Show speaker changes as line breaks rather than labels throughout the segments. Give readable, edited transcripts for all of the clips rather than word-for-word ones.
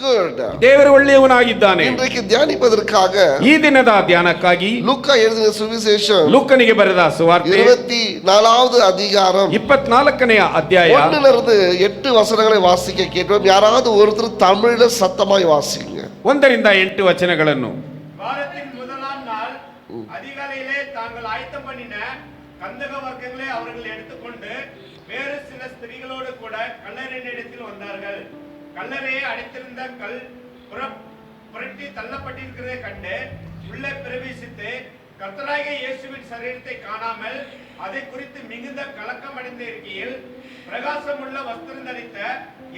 good.
ದೇವರು ಒಳ್ಳೆಯವನಾಗಿದ್ದಾನೆ.
இன்றைக்கு தியானிப்பதற்காக
ಈ ದಿನದ ಧ್ಯಾನಕ್ಕಾಗಿ
லூக்கா எழுதின சுவிசேஷம்
ಲೂಕನಿಗೆ ಬರೆದ ಸುವಾರ್ತೆ
24வது அதிகாரம்
24ನೇ ಅಧ್ಯಾಯ
1லிருந்து 8 வசனங்களை வாசிக்க கேட்போம். யாராவது ஒருத்தர் தமிழ்ல சத்தமாய் வாசிங்க.
1ರಿಂದ 8 ವಚನಗಳನ್ನು.
வாரத்தின் முதலாம் நாள் அதிகாலையிலே தாங்கள் ஆயத்தம் பண்ணின கந்தக வர்க்கங்களை அவர்கள் எடுத்துக்கொண்டு வேறு சில ஸ்திரீகளோடு கூட கல்லறையினிடத்தில் வந்தார்கள். கல்லறையை அடைத்திருந்த கல் புரட்டி தள்ளப்பட்டிருக்கிறதை கண்டு உள்ளே பிரவேசித்து கர்த்தராகிய இயேசுவின் சரீரத்தை காணாமல் அதை குறித்து மிகுந்த கலக்கம் அடைந்த இருக்கையில் பிரகாசமுள்ள வஸ்திரம் தரித்த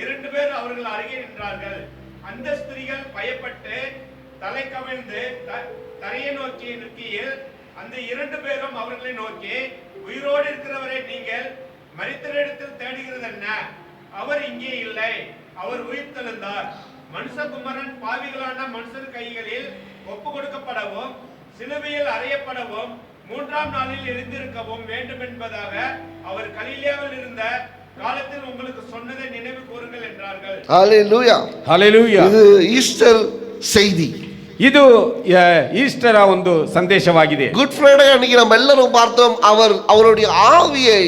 2 பேர் அவர்கள் அருகே நின்றார்கள். அந்த ஸ்திரீகள் பயப்பட்டு தலை கவிழ்ந்து தரையை நோக்கி நிற்கையில் அந்த 2 பேரும் அவர்களை நோக்கி, உயிரோடு இருக்கிறவரை நீங்கள் மரித்தவரிடத்தில் தேடுகிறது என்ன? அவர் இங்கே இல்லை, அவர் உயிர்த்தெழுந்தார். மனுஷகுமாரன் பாவிகளான மனுஷர் கைகளில் ஒப்பு கொடுக்கப்படவும் சிலுவையில் அறையப்படவும் 3ஆம் நாளில் எழுந்திருக்கவும் வேண்டும் என்பதாக அவர் கலிலேயாவில் இருந்த காலத்தில் உங்களுக்கு சொன்னதை நினைவு கூறுங்கள் என்றார்கள்.
ஹalleluya
ஹalleluya.
இது ஈஸ்டர் செய்தி.
ಇದು ಈಸ್ಟರ್ ಒಂದು ಸಂದೇಶವಾಗಿದೆ.
குட் ஃப்ரைடே அன்னைக்கு நம்ம எல்லாரும் பார்த்தோம், அவருடைய ஆவியை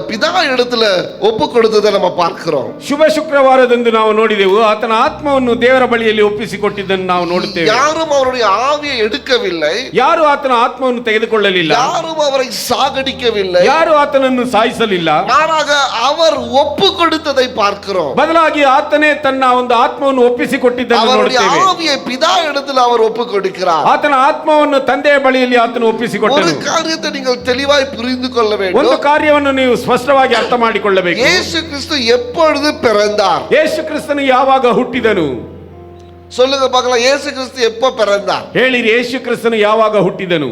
பிதா இடத்துல ಒಪ್ಪು ಕೊಡುವುದನ್ನು நம்ம பார்க்கிறோம்.
ಶುಭ ಶುಕ್ರವಾರದಂದು ನಾವು ನೋಡಿದೆವು, ಆತನ ಆತ್ಮವನ್ನು ದೇವರ ಬಳಿಯಲ್ಲಿ ಒಪ್ಪಿಸಿಕೊಟ್ಟಿದ್ದನ್ನು ನಾವು ನೋಡುತ್ತೇವೆ.
யாரும் அவருடைய ஆவியை எடுக்கவில்லை,
ಯಾರು ಆತನ ಆತ್ಮವನ್ನು ತೆಗೆದುಕೊಳ್ಳಲಿಲ್ಲ,
யாரும் அவரை சாகடிக்கவில்லை,
ಯಾರು ಆತನನ್ನು ಸಾಯಿಸಲಿಲ್ಲ.
மாறாக அவர் ಒಪ್ಪು கொடுத்ததை பார்க்கிறோம்.
ಬದಲಾಗಿ ಆತನೇ ತನ್ನ ಒಂದು ಆತ್ಮವನ್ನು ಒಪ್ಪಿಸಿಕೊಟ್ಟಿದ್ದನ್ನು
அவருடைய
ನೋಡುತ್ತೇವೆ.
ஆவியை பிதா இடத்துல அவர் ಒಪ್ಪು கொடுக்கிறார்.
ಆತನ ಆತ್ಮವನ್ನು ತಂದೆಯ ಬಳಿಯಲ್ಲಿ ಆತನು ಒಪ್ಪಿಸಿಕೊಟ್ಟನು.
ஒரு காரியத்தை நீங்கள் தெளிவாய் புரிந்து கொள்ள வேண்டும்.
ಒಂದು ಕಾರ್ಯವನ್ನು ನೀವು ಸ್ಪಷ್ಟವಾಗಿ ಅರ್ಥ ಮಾಡಿಕೊಳ್ಳಬೇಕು.
ಯೇಸು ಕ್ರಿಸ್ತು எப்பொழுது பிறந்தார்?
ಯೇಸು ಕ್ರಿಸ್ತನು ಯಾವಾಗ ಹುಟ್ಟಿದನು?
சொல்லுங்க பார்க்கலாம், ಯೇಸು ಕ್ರಿಸ್ತು எப்போ பிறந்தார்?
ಹೇಳಿರಿ, ಯೇಸು ಕ್ರಿಸ್ತನು ಯಾವಾಗ ಹುಟ್ಟಿದನು?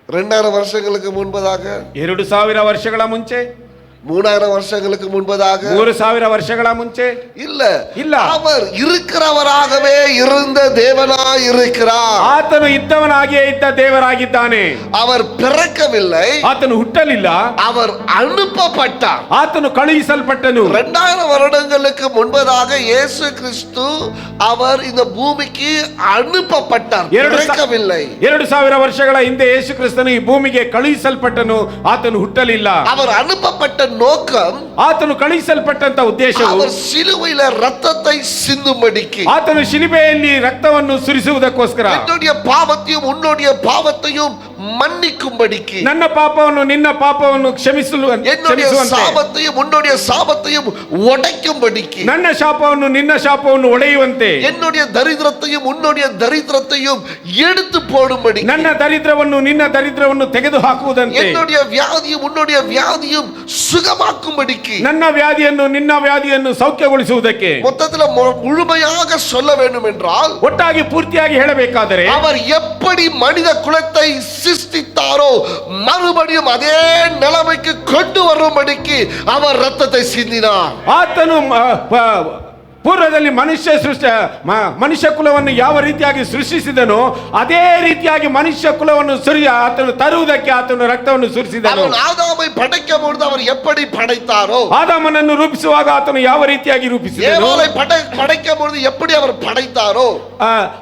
2000 வருஷங்களுக்கு முன்பதாக,
2000 ವರ್ಷಗಳ ಮುಂಚೆ,
3000 வருஷங்களுக்கு முன்பதாக,
3000 ವರ್ಷಗಳ ಮುಂಚೆ?
இல்ல
இல்ல.
அவர் இருக்கிறவராகவே இருந்த தேவனாய் இருக்கிறார்.
ಆತನು ಇದ್ದವನಾಗಿಯೇ ಇದ್ದ ದೇವರಾಗಿದ್ದಾನೆ.
அவர் பிறக்கவில்லை,
ಆತನು ಹುಟ್ಟಲಿಲ್ಲ,
அவர் ಅನುಪಪட்டார்.
ಆತನು ಕಳುಹಿಸಲ್ಪಟ್ಟನು.
2000 வருடங்களுக்கு முன்பதாக இயேசு கிறிஸ்து அவர் இந்த பூமிக்கு அனுப்பப்பட்டார், பிறக்கவில்லை.
2000 ವರ್ಷಗಳ ಹಿಂದೆ ಯೇಸು ಕ್ರಿಸ್ತನು ಈ ಭೂಮಿಗೆ ಕಳುಹಿಸಲ್ಪಟ್ಟನು, ಆತನು ಹುಟ್ಟಲಿಲ್ಲ.
அவர் ಅನುಪಪಟ್ಟ நோக்கம்,
ಆತನು ಕಳುಹಿಸಲ್ಪಟ್ಟಂತ ಉದ್ದೇಶವು
அவர் சிலுவையில ரத்தத்தை சிந்தும்படிக்கு,
ಆತನು ಶಿಲುಬೆಯಲ್ಲಿ ರಕ್ತವನ್ನು ಸುರಿಸುವುದಕ್ಕೋಸ್ಕರ,
என்னுடைய பாவத்தையும் உன்னுடைய பாவத்தையும் மன்னிக்கும்படிக்கு,
ನನ್ನ ಪಾಪವನ್ನು ನಿನ್ನ ಪಾಪವನ್ನು
என்னுடைய சாபத்தையும் உன்னுடைய சாபத்தையும் உடைக்கும்படிக்கு,
ನನ್ನ ಶಾಪವನ್ನು ನಿನ್ನ ಶಾಪವನ್ನು ಒಡೆಯುವಂತೆ,
என்னுடைய தரித்திரத்தையும் உன்னுடைய தரித்திரத்தையும் எடுத்து போடும்படி,
ನನ್ನ ದರಿದ್ರವನ್ನು ನಿನ್ನ ದರಿದ್ರವನ್ನು ತೆಗೆದು ಹಾಕುವುದಂತೆ,
என்னுடைய வியாதியும் உன்னுடைய வியாதியும் சுகமாக்கும்படிக்கு,
ನನ್ನ ವ್ಯಾಧಿಯನ್ನು ನಿನ್ನ ವ್ಯಾಧಿಯನ್ನು ಸೌಖ್ಯಗೊಳಿಸುವುದಕ್ಕೆ.
மொத்தத்தில் முழுமையாக சொல்ல வேண்டும் என்றால்,
ಒಟ್ಟಾಗಿ ಪೂರ್ತಿಯಾಗಿ ಹೇಳಬೇಕಾದರೆ,
அவர் எப்படி மனித குலத்தை சிருஷ்டித்தாரோ மறுபடியும் அதே நிலைமைக்கு கொண்டு வரும்படிக்கு அவர் ரத்தத்தை சிந்தினார்.
ಆತನು ಪೂರ್ವದಲ್ಲಿ ಮನುಷ್ಯ ಕುಲವನ್ನು ಯಾವ ರೀತಿಯಾಗಿ ಸೃಷ್ಟಿಸಿದನೋ ಅದೇ ರೀತಿಯಾಗಿ ಮನುಷ್ಯ ಕುಲವನ್ನು ಆತನು ತರುವುದಕ್ಕೆ ಆತನು ರಕ್ತವನ್ನು ಸುರಿಸಿದನು.
ಆದಾಮೈ ಪடைக்கும்போது அவர் எப்படி படைத்தாரோ,
ಆದಾಮನನ್ನು ರೂಪಿಸುವಾಗ ಆತನು ಯಾವ ರೀತಿಯಾಗಿ ರೂಪಿಸಿದನು,
ಏವಾಳை படைக்கும்போது எப்படி அவர் படைத்தாரோ,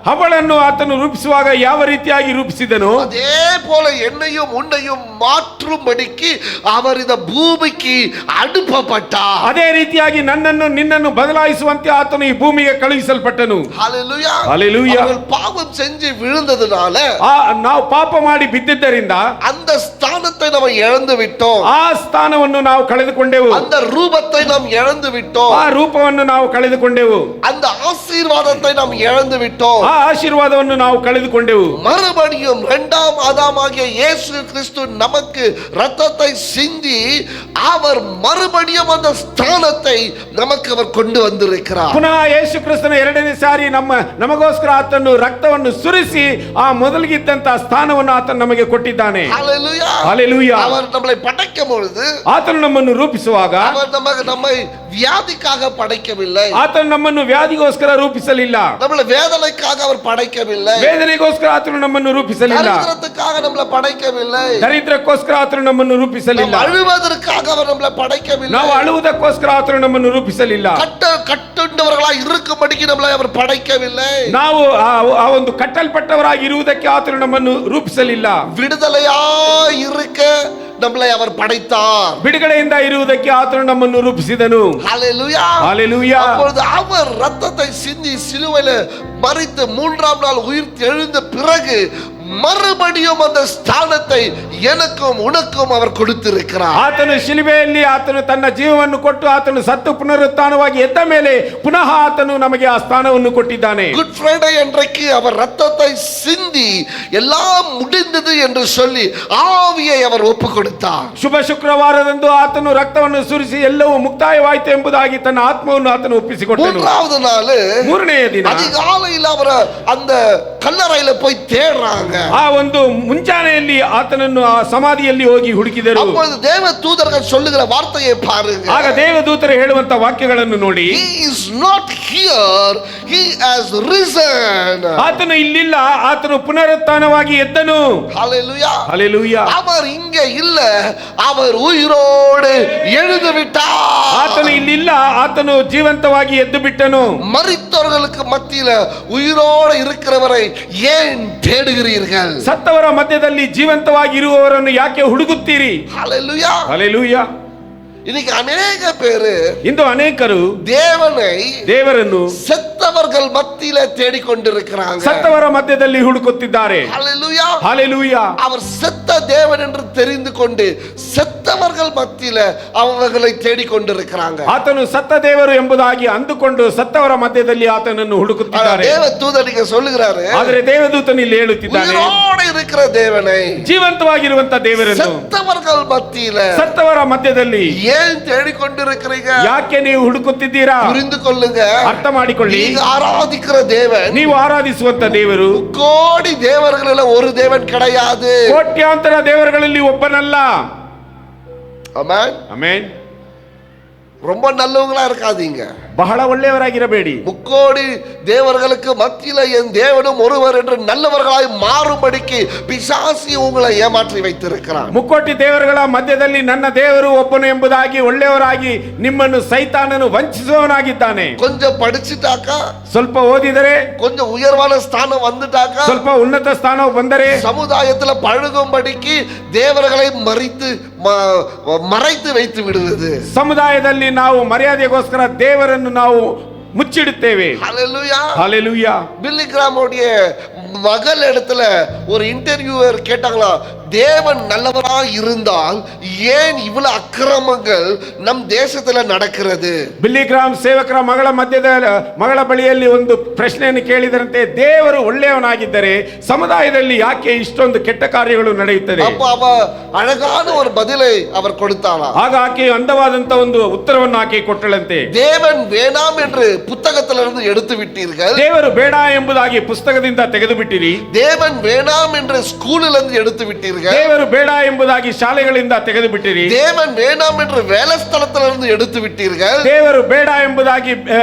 ಹವ್ವಳನ್ನು ಆತನು ರೂಪಿಸುವಾಗ ಯಾವ ರೀತಿಯಾಗಿ ರೂಪಿಸಿದನು,
அதே போல என்னையும் உன்னையும் மாற்றும்படிக்கு அவர் இந்த பூமிக்கு அனுப்பப்பட்டார்.
ಅದೇ ರೀತಿಯಾಗಿ ನನ್ನನ್ನು ನಿನ್ನನ್ನು ಬದಲಾಯಿಸುವಂತೆ ಆತನು ಈ ಭೂಮಿಗೆ ಕಳುಹಿಸಲ್ಪಟ್ಟನು.
ஹல்லேலூயா.
ஹல்லேலூயா.
அவர்கள் பாவம் செஞ்சு விழுந்ததுனால,
ನಾವು ಪಾಪ ಮಾಡಿ ಬಿದ್ದಿದ್ದರಿಂದ
அந்த ஸ்தானத்தை நாம் இழந்து விட்டோம்.
ಆ ಸ್ಥಾನವನ್ನು ನಾವು ಕಳೆದುಕೊಂಡೆವು.
அந்த ரூபத்தை நாம் இழந்து விட்டோம்.
ಆ ರೂಪವನ್ನು ನಾವು ಕಳೆದುಕೊಂಡೆವು.
அந்த ஆசீர்வாதத்தை நாம் இழந்து விட்டோம்.
ಆ ಆಶೀರ್ವಾದವನ್ನು ನಾವು ಕಳೆದುಕೊಂಡೆವು.
மறுபடியும் இரண்டாம் ஆதாமாகிய இயேசு கிறிஸ்து நமக்கு ரத்தத்தை சிந்தி அவர் மறுபடியும் அந்த ஸ்தானத்தை நமக்கு அவர் கொண்டு வந்திருக்கிறார்.
ಪುನಃ ಯೇಸು ಕ್ರಿಸ್ತನ ಎರಡನೇ ಸಾರಿ ನಮಗೋಸ್ಕರ ಆತನು ರಕ್ತವನ್ನು ಸುರಿಸಿ ಆ ಮೊದಲಿಗಿದ್ದಂತ ಸ್ಥಾನವನ್ನು ಆತನು ನಮಗೆ ಕೊಟ್ಟಿದ್ದಾನೆ.
ஹல்லேலூயா.
ஹல்லேலூயா.
அவர் நம்மை படைக்கும் பொழுது,
ಆತನು ನಮ್ಮನ್ನು ರೂಪಿಸುವಾಗ,
அவர் நம்மை வியாதிக்காக படைக்கவில்லை.
ಆತನು ನಮ್ಮನ್ನು ವ್ಯಾಧಿಗೋಸ್ಕರ ರೂಪಿಸಲಿಲ್ಲ.
நம்மள வேதனைக்காக அவர் படைக்கவில்லை.
ವೇದನೆಗೋಸ್ಕರ ಆತನು ನಮ್ಮನ್ನು ರೂಪಿಸಲಿಲ್ಲ.
தரித்திரத்துக்காக நம்மள படைக்கவில்லை.
ದರಿದ್ರಕ್ಕೋಸ್ಕರ ಆತನು ನಮ್ಮನ್ನು ರೂಪಿಸಲಿಲ್ಲ.
அழுவதற்காக அவர் நம்மள படைக்கவில்லை.
ನಾವು ಅಳುವುದಕ್ಕೋಸ್ಕರ ಆತನು ನಮ್ಮನ್ನು ರೂಪಿಸಲಿಲ್ಲ.
கட்டுண்டவர்களாய் இருக்கும்படிக்கு நம்மள அவர் படைக்கவில்லை.
ನಾವು ಆ ಒಂದು ಕಟ್ಟಲ್ಪಟ್ಟವರಾಗಿ ಇರುವುದಕ್ಕೆ ಆತನು ನಮ್ಮನ್ನು ರೂಪಿಸಲಿಲ್ಲ.
விடுதலையாய் இருக்க நம்மளை அவர் படைத்தார்.
ಬಿಡುಗಡೆಯಿಂದ ಇರುವುದಕ್ಕೆ ಆತನು ನಮ್ಮನ್ನು ರೂಪಿಸಿದನು.
ஹalleluya.
ஹalleluya.
அப்பொழுது அவர் இரத்தத்தை சிந்தி சிலுவையில மரித்து மூன்றாம் நாள் உயிர் எழுந்த பிறகு மறுபடியும் அந்த ஸ்தானத்தை எனக்கும் உனக்கும் அவர் கொடுத்திருக்கிறார்.
ಆತನು ಶಿಲುಬೆಯಲ್ಲಿ ಆತನು ತನ್ನ ಜೀವವನ್ನು ಕೊಟ್ಟು ಆತನು ಸತ್ತು ಪುನರುತ್ಥಾನವಾಗಿ ಎದ್ದ ಮೇಲೆ ಪುನಃ ಆತನು ನಮಗೆ ಆ ಸ್ಥಾನವನ್ನು ಕೊಟ್ಟಿದ್ದಾನೆ.
குட் ஃப்ரைடே அன்றைக்கு அவர் இரத்தத்தை சிந்தி எல்லாம் முடிந்தது என்று சொல்லி ஆவியை அவர் ஒப்பு கொடுத்தார்.
ಶುಭ ಶುಕ್ರವಾರದಂದು ಆತನು ರಕ್ತವನ್ನು ಸುರಿಸಿ ಎಲ್ಲವೂ ಮುಕ್ತಾಯವಾಯಿತು ಎಂಬುದಾಗಿ ತನ್ನ ಆತ್ಮವನ್ನು ಆತನು ಒಪ್ಪಿಸಿಕೊಟ್ಟನು.
மூன்றாவது நாள்
ಮೂರನೆಯ ದಿನ
அதிகாலையில் அவர் அந்த கல்லறையில போய் தேடுறாங்க.
ಆ ಒಂದು ಮುಂಜಾನೆಯಲ್ಲಿ ಆತನನ್ನು ಆ ಸಮಾಧಿಯಲ್ಲಿ ಹೋಗಿ ಹುಡುಕಿದರು.
அப்பொழுது தேவ தூதர்கள் சொல்லுகிற வார்த்தையை பாருங்க.
ಆಗ ದೇವದೂತರು ಹೇಳುವಂತ ವಾಕ್ಯಗಳನ್ನು ನೋಡಿ,
He is not here, he has risen.
ಆತನು ಇಲ್ಲಿಲ್ಲ, ಆತನು ಪುನರುತ್ಥಾನವಾಗಿ ಎದ್ದನು.
Hallelujah.
ಹಲ್ಲೆಲೂಯಾ.
அவர் இங்க இல்ல, அவர் உயிரோடு எழுந்து விட்டார்.
ಆತನು ಇಲ್ಲಿಲ್ಲ, ಆತನು ಜೀವಂತವಾಗಿ ಎದ್ದು ಬಿಟ್ಟನು.
மரித்தவர்களுக்கு மத்தியில உயிரோடு இருக்கிறவரை ஏன் தேடுகிறீர்கள்?
ಸತ್ತವರ ಮಧ್ಯದಲ್ಲಿ ಜೀವಂತವಾಗಿ ಇರುವವರನ್ನು ಯಾಕೆ ಹುಡುಗುತ್ತೀರಿ?
Hallelujah.
ಹಲ್ಲೆಲೂಯಾ.
இன்னைக்கு அநேக பேரு
ಇಂದು ಅನೇಕರು ದೇವರನ್ನು
செத்தவர்கள் மத்தியில தேடிக்கொண்டிருக்கிறாங்க.
ಸತ್ತವರ ಮಧ್ಯದಲ್ಲಿ ಹುಡುಕುತ್ತಿದ್ದಾರೆ.
Hallelujah.
ಹಲ್ಲೆಲೂಯಾ.
அவர் செத்த தேவன் என்று தெரிந்து கொண்டு செத்தவர்கள் மத்தியில அவர்களை தேடிக்கொண்டிருக்கிறாங்க.
ಆತನು ಸತ್ತ ದೇವರು ಎಂಬುದಾಗಿ ಅಂದುಕೊಂಡು ಸತ್ತವರ ಮಧ್ಯದಲ್ಲಿ ಆತನನ್ನು ಹುಡುಕುತ್ತಿದ್ದಾರೆ.
தேவ தூதனிಗೆ சொல்லுகிறாரு,
ಆದರೆ ದೇವದೂತನು ಇಲ್ಲಿ ಹೇಳುತ್ತಿದ್ದಾನೆ,
உயிரோடு இருக்கிற தேவனை
ಜೀವಂತವಾಗಿರುವಂತ ದೇವರನ್ನು
செத்தவர்கள் மத்தியில
ಸತ್ತವರ ಮಧ್ಯದಲ್ಲಿ
ஏன் தேடிக்கொண்டிருக்கிறீங்க?
ಯಾಕೆ ನೀವು ಹುಡುಕುತ್ತಿದ್ದೀರಾ?
புரிந்து கொள்ளுங்க.
ಅರ್ಥ ಮಾಡಿಕೊಳ್ಳಿ.
நீங்க ஆராதிக்கிற தேவன்,
ನೀವು ಆರಾಧಿಸುವಂತ ದೇವರು
கோடி தேவர்களில் ஒரு தேவன் கிடையாது.
ಕೋಟ್ಯಾಂತರ ದೇವರುಗಳಲ್ಲಿ ಒಬ್ಬನಲ್ಲ.
ஆமென்.
ಆಮೆನ್.
ரொம்ப நல்லவங்களா இருக்காதீங்க.
ಬಹಳ ಒಳ್ಳೆಯವರಾಗಿರಬೇಡಿ.
முக்கோடி தேவர்களுக்கு மத்தியில என் தேவனும் ஒருவர் என்று நல்லவர்களாய் மாறும்படிக்கு பிசாசி உங்களை ஏமாற்றி வைத்திருக்கிறான்.
ಮುಕ್ಕೋಟಿ ದೇವರುಗಳ ಮಧ್ಯದಲ್ಲಿ ನನ್ನ ದೇವರು ಒಬ್ಬನು ಎಂಬುದಾಗಿ ಒಳ್ಳೆಯವರಾಗಿ ನಿಮ್ಮನ್ನು ಸೈತಾನನು ವಂಚಿಸುವವನಾಗಿದ್ದಾನೆ.
கொஞ்சம் படிச்சுட்டாக்கா,
ಸ್ವಲ್ಪ ಓದಿದರೆ,
கொஞ்சம் உயர்வான ஸ்தானம் வந்துட்டாக்கா,
ಸ್ವಲ್ಪ ಉನ್ನತ ಸ್ಥಾನ ಬಂದರೆ
சமுதாயத்துல பழகும்படிக்கு தேவர்களை மறைத்து வைத்து விடுவது.
ಸಮುದಾಯದಲ್ಲಿ ನಾವು ಮರ್ಯಾದೆಗೋಸ್ಕರ ದೇವರನ್ನು ನಾವು ಮುಚ್ಚಿಡುತ್ತೇವೆ.
ஹல்லேலூயா.
ஹல்லேலூயா.
பில்லி கிராமோடைய மகள் இடத்துல ஒரு இன்டர்வியூவர் கேட்டாங்களா, தேவன் நல்லவராக இருந்தால் ஏன் இவ்வளவு அக்கிரமங்கள் நம் தேசத்துல நடக்கிறது?
ಬಿಲ್ಲಿ ಗ್ರಾಮ್ ಸೇವಕರ ಮಗಳ ಬಳಿಯಲ್ಲಿ ಒಂದು ಪ್ರಶ್ನೆಯನ್ನು ಕೇಳಿದರಂತೆ, ದೇವರು ಒಳ್ಳೆಯವನಾಗಿದ್ದರೆ ಸಮುದಾಯದಲ್ಲಿ ಯಾಕೆ ಇಷ್ಟೊಂದು ಕೆಟ್ಟ ಕಾರ್ಯಗಳು ನಡೆಯುತ್ತದೆ?
அப்ப அவ அழகான ஒரு பதிலை அவர் கொடுத்தாளா.
ಆಗ ಆಕೆ ಅಂದವಾದಂತ ಒಂದು ಉತ್ತರವನ್ನು ಆಕೆ ಕೊಟ್ಟಳಂತೆ,
தேவன் வேணாம் என்று புத்தகத்திலிருந்து எடுத்து விட்டீர்கள்,
ದೇವರು ಬೇಡ ಎಂಬುದಾಗಿ ಪುಸ್ತಕದಿಂದ ತೆಗೆದು ಬಿಟ್ಟಿರಿ.
தேவன் வேணாம் என்று ஸ்கூலிலிருந்து எடுத்து விட்டீர்கள்,
ದೇವರು ಬೇಡ ಎಂಬುದಾಗಿ ಶಾಲೆಗಳಿಂದ ತೆಗೆದು ಬಿಟ್ಟಿರಿ.
தேவன் வேணாம் என்று வேலை ஸ்தலத்திலிருந்து எடுத்து விட்டீர்கள்,
ದೇವರು ಬೇಡ ಎಂಬುದಾಗಿ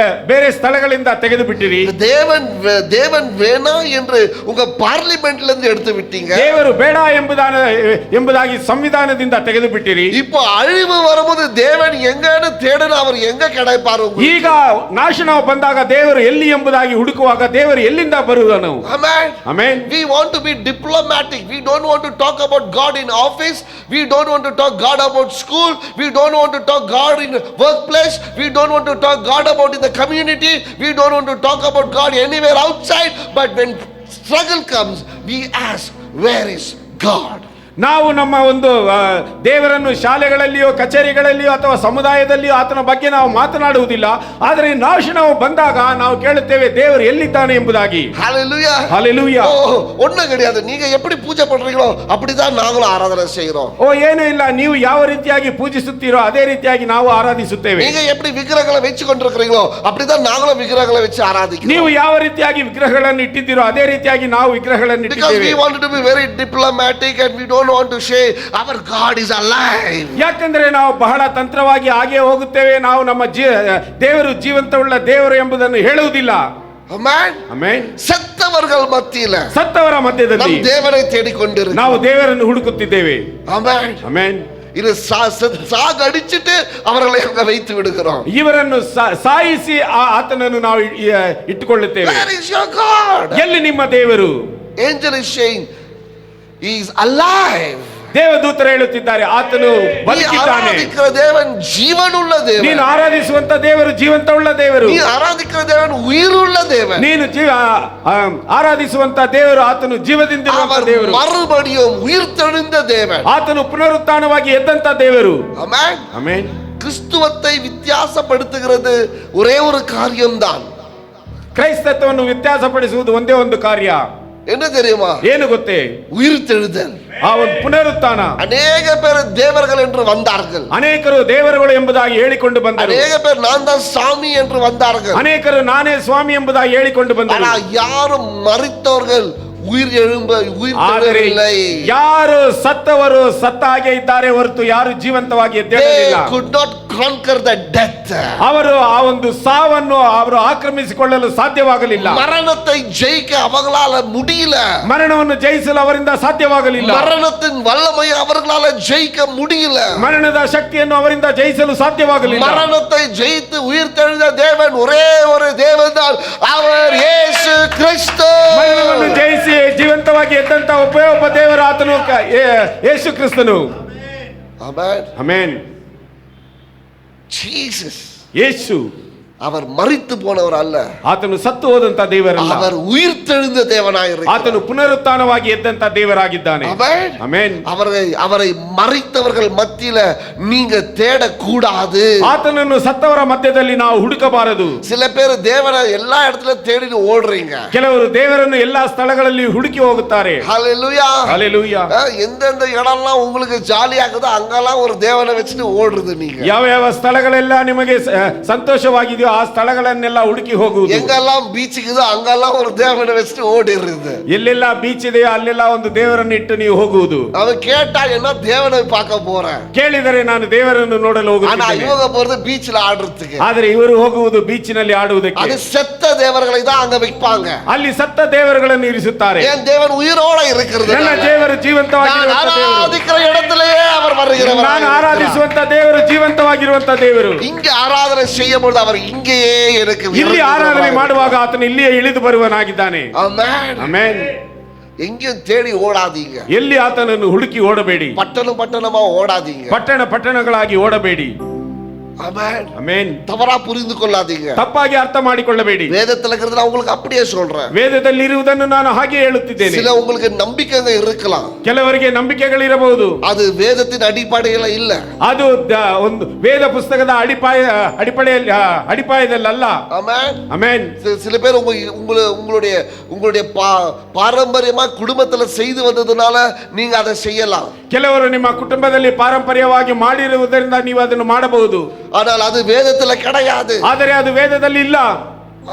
ಬೇರೆ ಸ್ಥಳಗಳಿಂದ ತೆಗೆದು ಬಿಟ್ಟಿರಿ.
தேவன் வேணாம் என்று உங்க பார்லிமெண்ட்ல இருந்து எடுத்து விட்டீங்க,
ದೇವರು ಬೇಡ ಎಂಬುದಾಗಿ ಸಂವಿಧಾನದಿಂದ ತೆಗೆದು ಬಿಟ್ಟಿರಿ.
இப்போ அழிவு வரும்போது தேவன் எங்கன்னு தேடணும், அவர் எங்க கிடைப்பாரு?
ಈಗ ನಾಶನವು ಬಂದಾಗ ದೇವರು ಎಲ್ಲಿ ಎಂಬುದಾಗಿ ಹುಡುಕುವಾಗ ದೇವರು ಎಲ್ಲಿಂದ ಬರುವನು?
Amen.
Amen.
We want to be diplomatic. We don't want to talk about God in office. We don't want to talk God about school. We don't want to talk God in workplace. We don't want to talk God about in the community. We don't want to talk about God anywhere outside. But when struggle comes, we ask, where is God?
ನಾವು ನಮ್ಮ ಒಂದು ದೇವರನ್ನು ಶಾಲೆಗಳಲ್ಲಿಯೋ ಕಚೇರಿಗಳಲ್ಲಿಯೋ ಅಥವಾ ಸಮುದಾಯದಲ್ಲಿಯೋ ಆತನ ಬಗ್ಗೆ ನಾವು ಮಾತನಾಡುವುದಿಲ್ಲ. ಆದರೆ ನಾಶನವು ಬಂದಾಗ ನಾವು ಕೇಳುತ್ತೇವೆ, ದೇವರು ಎಲ್ಲಿದ್ದಾನೆ ಎಂಬುದಾಗಿ.
Hallelujah.
Hallelujah.
ஒண்ணும் கிடையாது. நீங்க எப்படி பூஜை பண்றீங்களோ அப்படிதான் நாங்களும் ஆராதனை செய்கிறோம்.
ಏನೂ ಇಲ್ಲ, ನೀವು ಯಾವ ರೀತಿಯಾಗಿ ಪೂಜಿಸುತ್ತೀರೋ ಅದೇ ರೀತಿಯಾಗಿ ನಾವು ಆರಾಧಿಸುತ್ತೇವೆ.
நீங்க எப்படி விக்கிரகங்களை வச்சு கொண்டிருக்கிறீங்களோ அப்படிதான் நாங்களும் விக்கிரகங்களை வச்சு ஆராதிக்கிறோம்.
ನೀವು ಯಾವ ರೀತಿಯಾಗಿ ವಿಗ್ರಹಗಳನ್ನು ಇಟ್ಟಿದ್ದೀರೋ ಅದೇ ರೀತಿಯಾಗಿ ನಾವು ವಿಗ್ರಹಗಳನ್ನು
Because we
ಇಟ್ಟಿದ್ದೇವೆ.
wanted to be very diplomatic and we don't don't want to say our God is alive.
ಯಾಕಂದ್ರೆ ನಾವು ಬಹಳ ತಂತ್ರವಾಗಿ ಹಾಗೆ ಹೋಗುತ್ತೇವೆ. ನಾವು ನಮ್ಮ ದೇವರು ಜೀವಂತವುಳ್ಳ ದೇವರು ಎಂಬುದನ್ನು ಹೇಳುವುದಿಲ್ಲ.
Amen.
ಆಮೆನ್.
ಸತ್ತವர்கள் ಮಧ್ಯದಲ್ಲಿ,
ಸತ್ತವರ ಮಧ್ಯದಲ್ಲಿ
ನಾವು ದೇವரை தேடிக்கொண்டிருக்கிறோம்.
ನಾವು ದೇವರನ್ನು ಹುಡುಕುತ್ತಿದ್ದೇವೆ.
Amen.
ಆಮೆನ್.
இது சாகடிச்சிட்டு அவர்களை அங்க வைத்து விடுகிறோம்.
ಇವರನ್ನು ಸಾಯಿಸಿ ಆತನನ್ನು ನಾವು ಇಟ್ಟುಕೊಳ್ಳುತ್ತೇವೆ.
Where is your God?
ಎಲ್ಲಿ ನಿಮ್ಮ ದೇವರು?
Angel is saying he is alive.
ದೇವದೂತರು ಹೇಳುತ್ತಿದ್ದಾರೆ ಆತನು ಬದುಕಿದ್ದಾನೆ.
ಆರಾಧಿಸುವ ದೇವನ್ ಜೀವನುಳ್ಳ ದೇವ.
ನೀನು ಆರಾಧಿಸುವಂತ ದೇವರು ಜೀವಂತವುಳ್ಳ ದೇವರು.
ನೀನು ಆರಾಧಿಸುವ ದೇವನ್ ಉயிருಳ್ಳ ದೇವ.
ನೀನು ಆರಾಧಿಸುವಂತ ದೇವರು ಆತನು ಜೀವದಿಂದಿರುವ ದೇವರು.
மறுபடியும் உயிர்த்தெழுந்த தேவன்.
ಆತನು ಪುನರುತ್ಥಾನವಾಗಿ ಎದ್ದಂತ ದೇವರು.
ಆಮೆನ್.
ಆಮೆನ್.
கிறிஸ்துவத்தை வித்தியாசப்படுத்துகிறது ஒரே ஒரு காரியம்தான்.
ಕ್ರೈಸ್ತತ್ವವನ್ನು ವ್ಯತ್ಯಾಸಪಡಿಸುವುದು ಒಂದೇ ಒಂದು ಕಾರ್ಯ.
என்ன தெரியுமா?
ಏನು ಗೊತ್ತೇ?
உயிர்த்தெழுதல்.
ಆ ಒಂದು ಪುನರುತ್ಥಾನ.
ಅನೇಕ பேர் தேவர்கள் என்று வந்தார்கள்.
ಅನೇಕರು ದೇವರುಗಳು ಎಂಬುದಾಗಿ ಹೇಳಿಕೊಂಡು ಬಂದರು.
ಅನೇಕ பேர் நான் தான் சாமி என்று வந்தார்கள்.
ಅನೇಕರು ನಾನೇ ಸ್ವಾಮಿ ಎಂಬುದಾಗಿ ಹೇಳಿಕೊಂಡು ಬಂದರು.
ஆனால் யாரும் மரித்தவர்கள் உயிர் எழும்பவில்லை.
ಯಾರು ಸತ್ತವರು ಸತ್ತ ಹಾಗೆ ಇದ್ದಾರೆ ಹೊರತು ಯಾರು ಜೀವಂತವಾಗಿ ಎದ್ದೇಳಲಿಲ್ಲ.
They could not conquer the death.
ಅವರು ಆ ಒಂದು ಸಾವನ್ನು ಅವರು ಆಕ್ರಮಿಸಿಕೊಳ್ಳಲು ಸಾಧ್ಯವಾಗಲಿಲ್ಲ.
ಮರಣத்தை ஜெயிக்க அவங்களால முடியல.
ಮರಣವನ್ನು ಜಯಿಸಲು ಅವರಿಂದ ಸಾಧ್ಯವಾಗಲಿಲ್ಲ.
மரணத்தின் வல்லமை அவர்களால ஜெயிக்க முடியல.
ಮರಣದ ಶಕ್ತಿಯನ್ನು ಅವರಿಂದ ಜಯಿಸಲು ಸಾಧ್ಯವಾಗಲಿಲ್ಲ.
மரணத்தை ஜெயித்து உயிர்த்தெழுந்த தேவன் ஒரே ஒரு தேவன்தான், அவர் இயேசு கிறிஸ்து.
ಮರಣವನ್ನು ಜಯಿಸಿ ಜೀವಂತವಾಗಿ ಎದ್ದಂತ ಒಬ್ಬ ದೇವರ ಆತನು ಯೇಸು ಕ್ರಿಸ್ತನು.
ಆಮೆನ್.
ಆಮೆನ್.
ಜೀಸಸ್,
ಯೇಸು
அவர் மரித்து போனவர் அல்ல.
ಆತನು ಸತ್ತು ಹೋದಂತ ದೇವರಲ್ಲ.
அவர் ಉயிர்த்தெழுந்த தேவனாயிருக்கிறார்.
ಆತನು ಪುನರುತ್ಥಾನವಾಗಿ ಎದ್ದಂತ ದೇವರಾಗಿದ್ದಾನೆ.
ಆಮೆನ್.
ಆಮೆನ್.
அவரை மரித்தவர்கள் மத்தியில நீங்க தேடக்கூடாது.
ಆತನನ್ನು ಸತ್ತವರ ಮಧ್ಯದಲ್ಲಿ ನಾವು ಹುಡುಕಬಾರದು.
சில பேர் தேவனை எல்லா இடத்துல தேடிட்டு ஓடுறீங்க.
ಕೆಲವರು ದೇವರನ್ನು ಎಲ್ಲಾ ಸ್ಥಳಗಳಲ್ಲಿ ಹುಡುಕಿ ಹೋಗುತ್ತಾರೆ.
ஹalleluya.
ஹalleluya.
எந்தெந்த இடம்லாம் உங்களுக்கு ஜாலியா இருக்குதோ அங்கெல்லாம் ஒரு தேவனை வச்சுட்டு ஓடுறது நீங்க.
ಯಾವ ಯಾವ ಸ್ಥಳಗಳೆಲ್ಲ ನಿಮಗೆ ಸಂತೋಷವಾಗಿದೆಯೋ ಆ ಸ್ಥಳಗಳನ್ನೆಲ್ಲ ಹುಡುಕಿ ಹೋಗುವುದು.
எங்கெல்லாம் ಬೀಚ್ ಇದೋ அங்கெல்லாம் ஒரு தேவனை வச்சுட்டு ஓடிறது.
ಎಲ್ಲೆಲ್ಲ ಬೀಚ್ ಇದೆಯೋ ಅಲ್ಲೆಲ್ಲ ಒಂದು ದೇವರನ್ನು ಇಟ್ಟು ನೀವು ಹೋಗುವುದು.
அவன் கேட்டா என்ன தேவனை பார்க்க போறேன்,
ಕೇಳಿದರೆ ನಾನು ದೇವರನ್ನು ನೋಡಲು
ஆனா
ಹೋಗುತ್ತೇನೆ.
இவங்க போறது பீச்ல ஆடுறதுக்கு.
ಆದರೆ ಇವರು ಹೋಗುವುದು ಬೀಚಿನಲ್ಲಿ ಆಡುವುದಕ್ಕೆ.
அது செத்த தேவர்களை தான் அங்க வைப்பாங்க.
ಅಲ್ಲಿ ಸತ್ತ ದೇವರುಗಳನ್ನು ಇರಿಸುತ್ತಾರೆ.
என் தேவன் உயிரோட இருக்கிறது.
ನನ್ನ ದೇವರು ಜೀವಂತವಾಗಿರುವಂತ ದೇವರು.
ஆராதிக்கிற இடத்திலேயே அவர் வருகிறவர்.
ನಾನು ಆರಾಧಿಸುವಂತ ದೇವರು ಜೀವಂತವಾಗಿರುವಂತ ದೇವರು.
இங்க ஆராதனை செய்யும்போது அவர் இங்கேயே எனக்கு
ಇಲ್ಲಿ ಆರಾಧನೆ ಮಾಡುವಾಗ ಆತನು ಇಲ್ಲಿಯೇ ಇಳಿದು ಬರುವನಾಗಿದ್ದಾನೆ.
ಆಮೆನ್.
ಆಮೆನ್.
எங்கேயும் தேடி ஓடாதீங்க.
ಎಲ್ಲಿ ಆತನನ್ನು ಹುಡುಕಿ ಓಡಬೇಡಿ.
பட்டணமா ஓடாதீங்க.
ಪಟ್ಟಣಗಳಾಗಿ ಓಡಬೇಡಿ.
ஆமென்.
ಆಮೆನ್.
தவறா புரிந்து கொள்ளாதீங்க.
ತಪ್ಪಾಗಿ ಅರ್ಥ ಮಾಡಿಕೊಳ್ಳಬೇಡಿ.
வேதத்துல இருக்கிறது நான் உங்களுக்கு அப்படியே சொல்றேன்.
ವೇದದಲ್ಲಿ ಇರುವುದನ್ನು ನಾನು ಹಾಗೆ ಹೇಳುತ್ತಿದ್ದೇನೆ.
சில உங்களுக்கு நம்பிக்கைங்க இருக்கலாம்.
ಕೆಲವರಿಗೆ ನಂಬಿಕೆಗಳಿರಬಹುದು.
அது வேதத்தின் அடிப்படையில இல்ல.
ಅದು ಒಂದು ವೇದ ಪುಸ್ತಕದ ಅಡಿಪಾಯದಲ್ಲ.
ஆமென்.
ಆಮೆನ್.
சில பேர் உங்களுடைய பாரம்பரியமா குடும்பத்துல செய்து வந்ததுனால நீங்க அதை செய்யலாம்.
ಕೆಲವರು ನಿಮ್ಮ ಕುಟುಂಬದಲ್ಲಿ ಪಾರಂಪರ್ಯವಾಗಿ ಮಾಡಿರುವುದರಿಂದ ನೀವು ಅದನ್ನು ಮಾಡಬಹುದು.
ஆனால் அது வேதத்துல கிடையாது.
ಆದರೆ ಅದು ವೇದದಲ್ಲಿ ಇಲ್ಲ.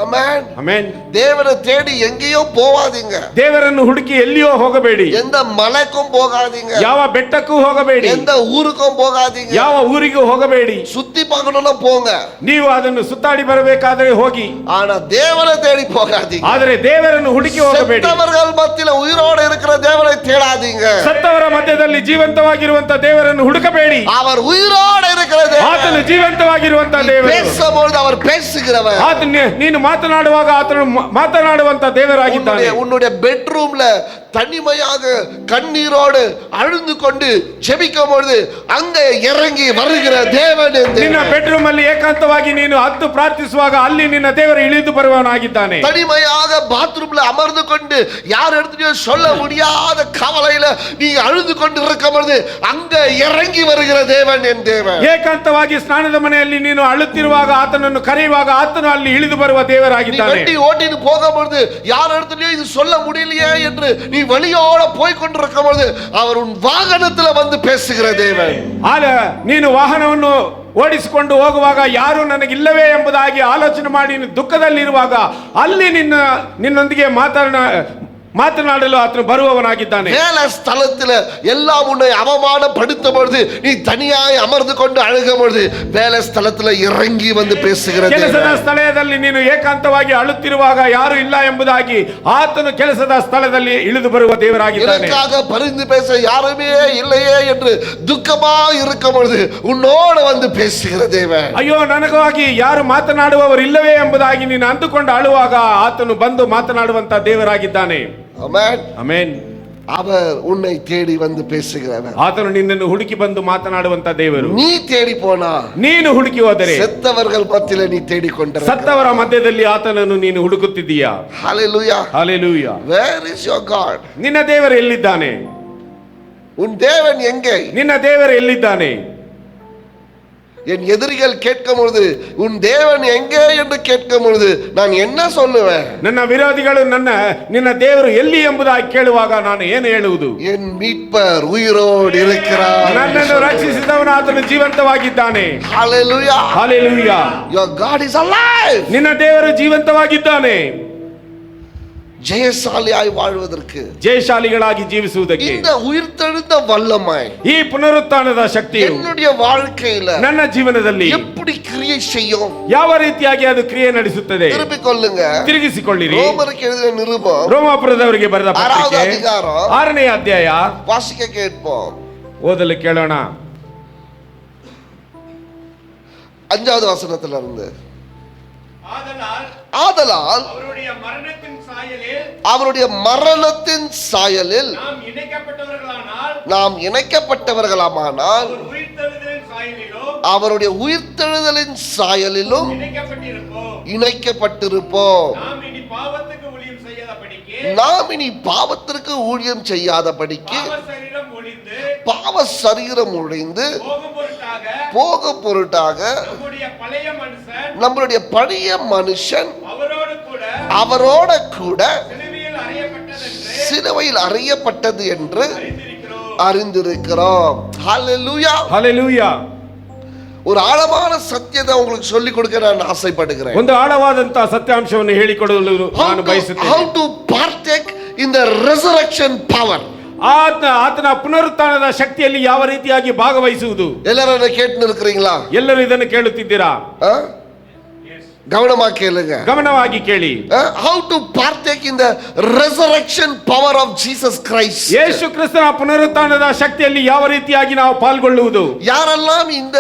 ஆமென்.
ಆಮೆನ್.
தேவனை தேடி எங்கேயோ போகாதீங்க.
ದೇವರನ್ನು ಹುಡುಕಿ ಎಲ್ಲಿಯೋ ಹೋಗಬೇಡಿ.
எந்த மலைக்கும் போகாதீங்க.
ಯಾವ ಬೆಟ್ಟಕ್ಕೂ ಹೋಗಬೇಡಿ.
எந்த ஊருக்கும் போகாதீங்க.
ಯಾವ ಊರಿಗೂ ಹೋಗಬೇಡಿ.
சுத்தி பார்க்கணும்னா போங்க.
ನೀವು ಅದನ್ನು ಸುತ್ತಾಡಿ ಬರಬೇಕಾದರೆ ಹೋಗಿ.
ஆனா தேவனை தேடி போகாதீங்க.
ಆದರೆ ದೇವರನ್ನು ಹುಡುಕಿ ಹೋಗಬೇಡಿ.
செத்தவர்கள் மத்தியில உயிரோடு இருக்கிற தேவனை தேடாதீங்க.
ಸತ್ತವರ ಮಧ್ಯದಲ್ಲಿ ಜೀವಂತವಾಗಿರುವಂತ ದೇವರನ್ನು ಹುಡುಕಬೇಡಿ.
அவர் உயிரோடு இருக்கிற தேவன்.
ಆತನು ಜೀವಂತವಾಗಿರುವಂತ ದೇವರು.
பேசும்போது அவர் பேசுகிறவர்.
ಆತನು ನೀನು ಮಾತನಾಡುವಾಗ ಆತನು ಮಾತನಾಡುವಂತ ದೇವರಾಗಿದ್ದಾನೆ.
உன்னுடைய பெட்ரூம்ல தனிமையாக கண்ணீரோடு அழுந்து கொண்டு ஜெபிக்கும் பொழுது அங்க இறங்கி வருகிற தேவன்.
ನಿನ್ನ ಬೆಡ್ರೂಮ್ ಅಲ್ಲಿ ಏಕಾಂತವಾಗಿ ನೀನು ಹತ್ತು ಪ್ರಾರ್ಥಿಸುವಾಗ ಅಲ್ಲಿ ನಿನ್ನ ದೇವರು ಇಳಿದು ಬರುವವನಾಗಿದ್ದಾನೆ.
தனிமையாக பாத்ரூம்ல அமர்ந்து கொண்டு யார் இடத்துலயும் சொல்ல முடியாத கவலையில நீ அழுது கொண்டு இருக்கும் பொழுது அங்க இறங்கி வருகிற தேவன் என் தேவன்.
ಏಕಾಂತವಾಗಿ ಸ್ನಾನದ ಮನೆಯಲ್ಲಿ ನೀನು ಅಳುತ್ತಿರುವಾಗ ಆತನನ್ನು ಕರೆಯುವಾಗ ಆತನು ಅಲ್ಲಿ ಇಳಿದು ಬರುವ ದೇವರಾಗಿದ್ದಾನೆ.
வண்டி ஓட்டிட்டு போகும்போது யார் இடத்துலயும் இது சொல்ல முடியலையே என்று நீ வழியோட போய் கொண்டிருக்கும் பொழுது அவர் உன் வாகனத்துல வந்து பேசுகிற தேவன்.
ನೀನು ವಾಹನವನ್ನು ಓಡಿಸಿಕೊಂಡು ಹೋಗುವಾಗ ಯಾರು ನನಗಿಲ್ಲವೇ ಎಂಬುದಾಗಿ ಆಲೋಚನೆ ಮಾಡಿ ದುಃಖದಲ್ಲಿರುವಾಗ ಅಲ್ಲಿ ನಿನ್ನೊಂದಿಗೆ ಮಾತನಾಡಲು ಆತನು ಬರುವವನಾಗಿದ್ದಾನೆ.
வேலை ஸ்தலத்துல எல்லாம் உன்னை அவமானப்படுத்தும் பொழுது நீ தனியாய் அமர்ந்து கொண்டு அழுகும் பொழுது வேலை ஸ்தலத்துல இறங்கி வந்து பேசுகிற
ಕೆಲಸದ
தேவன்.
ಸ್ಥಳದಲ್ಲಿ ನೀನು ಏಕಾಂತವಾಗಿ ಅಳುತ್ತಿರುವಾಗ ಯಾರು ಇಲ್ಲ ಎಂಬುದಾಗಿ ಆತನು ಕೆಲಸದ ಸ್ಥಳದಲ್ಲಿ ಇಳಿದು ಬರುವ ದೇವರಾಗಿದ್ದಾನೆ.
எனக்காக பரிந்து பேச யாருமே இல்லையே என்று துக்கமா இருக்கும் பொழுது உன்னோடு வந்து பேசுகிற தேவன்.
ಅಯ್ಯೋ ನನಗಾಗಿ ಯಾರು ಮಾತನಾಡುವವರು ಇಲ್ಲವೇ ಎಂಬುದಾಗಿ ನೀನು ಅಂದುಕೊಂಡು ಅಳುವಾಗ ಆತನು ಬಂದು ಮಾತನಾಡುವಂತ ದೇವರಾಗಿದ್ದಾನೆ.
ஆமென்.
ಆಮೆನ್.
அவர் உன்னை தேடி வந்து பேசுகிறவர்.
ಆತನು ನಿನ್ನನ್ನು ಹುಡುಕಿ ಬಂದು ಮಾತನಾಡುವಂತ ದೇವರು.
நீ தேடி போனா
ನೀನು ಹುಡುಕಿ ಹೋದರೆ
செத்தவர்கள் மத்தியில நீ தேடிக்கொண்டிருக்கிறாய்.
ಸತ್ತವರ ಮಧ್ಯದಲ್ಲಿ ಆತನನ್ನು ನೀನು ಹುಡುಕುತ್ತಿದ್ದೀಯಾ.
ஹalleluya.
Hallelujah.
Where is your God?
ನಿನ್ನ ದೇವರು ಎಲ್ಲಿದ್ದಾನೆ?
உன் தேவன் எங்கே?
ನಿನ್ನ ದೇವರು ಎಲ್ಲಿದ್ದಾನೆ?
என் எதிரிகள் கேட்கும் பொழுது உன் தேவன் எங்கே என்று கேட்கும் பொழுது நான் என்ன சொல்லுவேன்?
ನನ್ನ ವಿರೋಧಿಗಳು ನಿನ್ನ ದೇವರು ಎಲ್ಲಿ ಎಂಬುದಾಗಿ ಕೇಳುವಾಗ ನಾನು ಏನು ಹೇಳುವುದು?
என் மீட்பர் உயிரோடு இருக்கிறார்.
ನನ್ನನ್ನು ರಕ್ಷಿಸಿದವನು ಆತನು ಜೀವಂತವಾಗಿದ್ದಾನೆ.
Hallelujah.
Hallelujah.
Your God is alive.
ನಿನ್ನ ದೇವರು ಜೀವಂತವಾಗಿದ್ದಾನೆ.
ஜெயசாலியாய் வாழ்வதற்கு
ಜಯಶಾಲಿಗಳಾಗಿ ಜೀವಿಸುವುದಕ್ಕೆ
இந்த உயிர்த்தெழுந்த வல்லமை
ಈ ಪುನರುತ್ಥಾನದ ಶಕ್ತಿಯು
என்னுடைய வாழ்க்கையில
ನನ್ನ ಜೀವನದಲ್ಲಿ
எப்படி கிரியை செய்யும்?
ಯಾವ ರೀತಿಯಾಗಿ ಅದು ಕ್ರಿಯೆ ನಡೆಸುತ್ತದೆ?
திருப்பிக் கொள்ளுங்க.
ತಿರುಗಿಸಿಕೊಳ್ಳಿರಿ.
ரோமருக்கு எழுதின நிருபம்
ರೋಮಾಪುರದವರಿಗೆ ಬರೆದ
6வது
ಪತ್ರಿಕೆ
அதிகாரம்
6ನೇ ಅಧ್ಯಾಯ
வாசிக்க கேட்போம்.
ಓದಲು ಕೇಳೋಣ.
5வது வசனத்துல இருந்து.
ஆதலால்
ஆதலால்
அவருடைய மரணத்தின் சாயலில்
அவருடைய மரணத்தின் சாயலில்
நாம் இணைக்கப்பட்டவர்களானால்
நாம் இணைக்கப்பட்டவர்களாமானால்
அவர் உயிர்த்தெழுதலின் சாயலிலும்
அவருடைய உயிர்த்தெழுதலின் சாயலிலும்
இணைக்கப்பட்டிருப்போம்.
இணைக்கப்பட்டிருப்போம்.
நாம் இனி பாவத்துக்கு ஊழியம் செய்யாதபடிக்கு
நாம் இனி பாவத்திற்கு ஊழியம் செய்யாதபடிக்கு
பாவ சரீரம் ஒழிந்து
பாவ சரீரம் ஒழிந்து
போகும் பொருட்டாக
நம்முடைய பழைய மனுஷன்
நம்முடைய பழைய மனுஷன்
அவரோட கூட
சிலுவையில்
சிலுவையில் அறையப்பட்டது என்று
அறிந்திருக்கிறோம்.
அறிந்திருக்கிறோம். ஹalleluya.
ಹಲ್ಲೆಲೂಯಾ.
ஒரு ஆழமான சத்தியத்தை உங்களுக்கு சொல்லிக் கொடுக்க நான் ஆசைப்படுகிறேன்.
ಒಂದು ಆಳವಾದಂತಹ ಸತ್ಯಾಂಶವನ್ನು ಹೇಳಿಕೊಡಲು ನಾನು
How
ಬಯಸುತ್ತೇನೆ.
to partake in the resurrection power.
ಆತನ ಪುನರುತ್ಥಾನದ ಶಕ್ತಿಯಲ್ಲಿ ಯಾವ ರೀತಿಯಾಗಿ ಭಾಗವಹಿಸುವುದು?
எல்லாரும் என்ன கேட்டு இருக்கிறீங்களா?
ಎಲ್ಲರೂ ಇದನ್ನು ಕೇಳುತ್ತಿದ್ದೀರಾ?
கவனமா கேளுங்க.
ಗಮನವಾಗಿ ಕೇಳಿ.
How to partake in the resurrection power of Jesus Christ.
ಯೇಸು ಕ್ರಿಸ್ತನ ಪುನರುತ್ಥಾನದ ಶಕ್ತಿಯಲ್ಲಿ ಯಾವ ರೀತಿಯಾಗಿ ನಾವು ಪಾಲ್ಗೊಳ್ಳುವುದು?
யாரெல்லாம் இந்த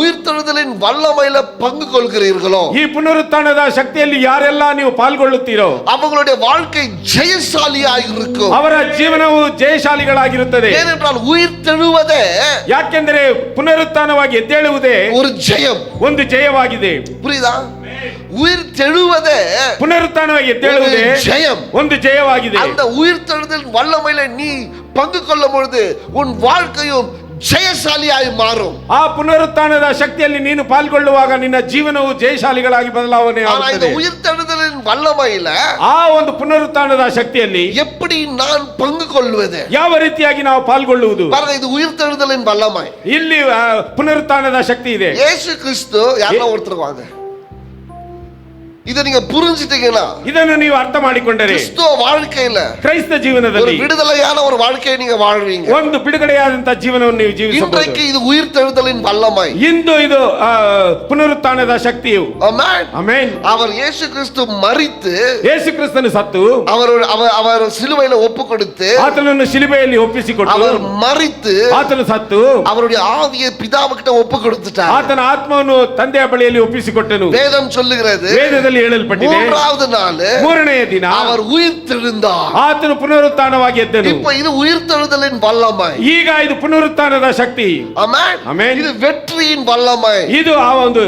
உயிர்த்தெழுதலின் வல்லமையில பங்கு கொள்கிறீர்களோ,
ಈ ಪುನರುತ್ಥಾನದ ಶಕ್ತಿಯಲ್ಲಿ ಯಾರೆಲ್ಲ ನೀವು ಪಾಲ್ಗೊಳ್ಳುತ್ತೀರೋ
அவங்களுடைய வாழ்க்கை ஜெயசாலியாக இருக்கும்.
ಅವರ ಜೀವನವು ಜಯಶಾಲಿಗಳಾಗಿರುತ್ತದೆ.
ஏனென்றால் உயிர்த்தெழுவதே
ಯಾಕೆಂದರೆ ಪುನರುತ್ಥಾನವಾಗಿ ಎದ್ದೇಳುವುದೇ
ஒரு ஜெயம்.
ಒಂದು ಜಯವಾಗಿದೆ.
புரியுதா? உயிர்த்தெழுவதே
ಪುನರುತ್ಥಾನವಾಗಿ ಎದ್ದೇಳುವುದೇ
ஜெயம்.
ಒಂದು ಜಯವಾಗಿದೆ.
அந்த உயிர்த்தெழுதலின் வல்லமையில நீ பங்கு கொள்ளும் பொழுது உன் வாழ்க்கையும் ಜಯಶಾಲಿಯಾಗಿ ಮಾರು.
ಆ ಪುನರುತ್ಥಾನದ ಶಕ್ತಿಯಲ್ಲಿ ನೀನು ಪಾಲ್ಗೊಳ್ಳುವಾಗ ನಿನ್ನ ಜೀವನವು ಜಯಶಾಲಿಗಳಾಗಿ ಬದಲಾವಣೆ ಆಗುತ್ತದೆ.
உயிர்த்தெழுதலின் வல்லமையில
ಆ ಒಂದು ಪುನರುತ್ಥಾನದ ಶಕ್ತಿಯಲ್ಲಿ
எப்படி நான் பங்கு கொள்வது?
ಯಾವ ರೀತಿಯಾಗಿ ನಾವು ಪಾಲ್ಗೊಳ್ಳುವುದು?
பாருங்க, இது உயிர்த்தெழுதலின் வல்லமை.
ಇಲ್ಲಿ ಪುನರುತ್ಥಾನದ ಶಕ್ತಿ ಇದೆ.
ಯೇಸು ಕ್ರಿಸ್ತು ಯಾರನ್ನ ಒರ್ತರು வாங்க. இதை நீங்க புரிஞ்சிட்டீங்கன்னா,
ಇದನ್ನು ನೀವು ಅರ್ಥ ಮಾಡಿಕೊಂಡರೆ
கிறிஸ்துவ வாழ்க்கையில
ಕ್ರೈಸ್ತ
ஒரு
ಜೀವನದಲ್ಲಿ
விடுதலையான ஒரு வாழ்க்கையை நீங்க வாழ்வீங்க.
ಒಂದು ಬಿಡುಗಡೆಯಾದಂತಹ ಜೀವನವನ್ನು ನೀವು ಜೀವಿಸಬಹುದು.
இன்றைக்கு இது உயிர்த்தெழுதலின் வல்லமை.
ಇಂದು ಇದು ಪುನರುತ್ಥಾನದ ಶಕ್ತಿಯು.
ஆமென்.
ಆಮೆನ್.
அவர் இயேசு கிறிஸ்து மரித்து
ಯೇಸು ಕ್ರಿಸ್ತನು ಸತ್ತು
அவர் சிலுவையில ஒப்பு கொடுத்து
ಆತನನ್ನು ಶಿಲುಬೆಯಲ್ಲಿ ಒಪ್ಪಿಸಿಕೊಟ್ಟು
அவர் மரித்து
ಆತನು ಸತ್ತು
அவருடைய ஆவியை பிதாவுக்கிட்ட ஒப்பு கொடுத்துட்டார்.
ಆತನ ಆತ್ಮವನ್ನು ತಂದೆಯ ಬಳಿಯಲ್ಲಿ ಒಪ್ಪಿಸಿಕೊಟ್ಟನು.
வேதம் சொல்லுகிறது
ವೇದದಲ್ಲಿ ಹೇಳಲ್ಪಟ್ಟಿದೆ
மூன்றாவது நாள்
ಮೂರನೆಯ ದಿನ
அவர் உயிர்த்தெழுந்தார்.
ಆತನು ಪುನರುತ್ಥಾನವಾಗಿ ಎದ್ದನು.
இப்போ இது உயிர்த்தெழுதலின் வல்லமை.
ಈಗ ಇದು ಪುನರುತ್ಥಾನದ ಶಕ್ತಿ.
ஆமென்.
ಆಮೆನ್.
இது வெற்றியின் வல்லமை.
ಇದು ಆ ಒಂದು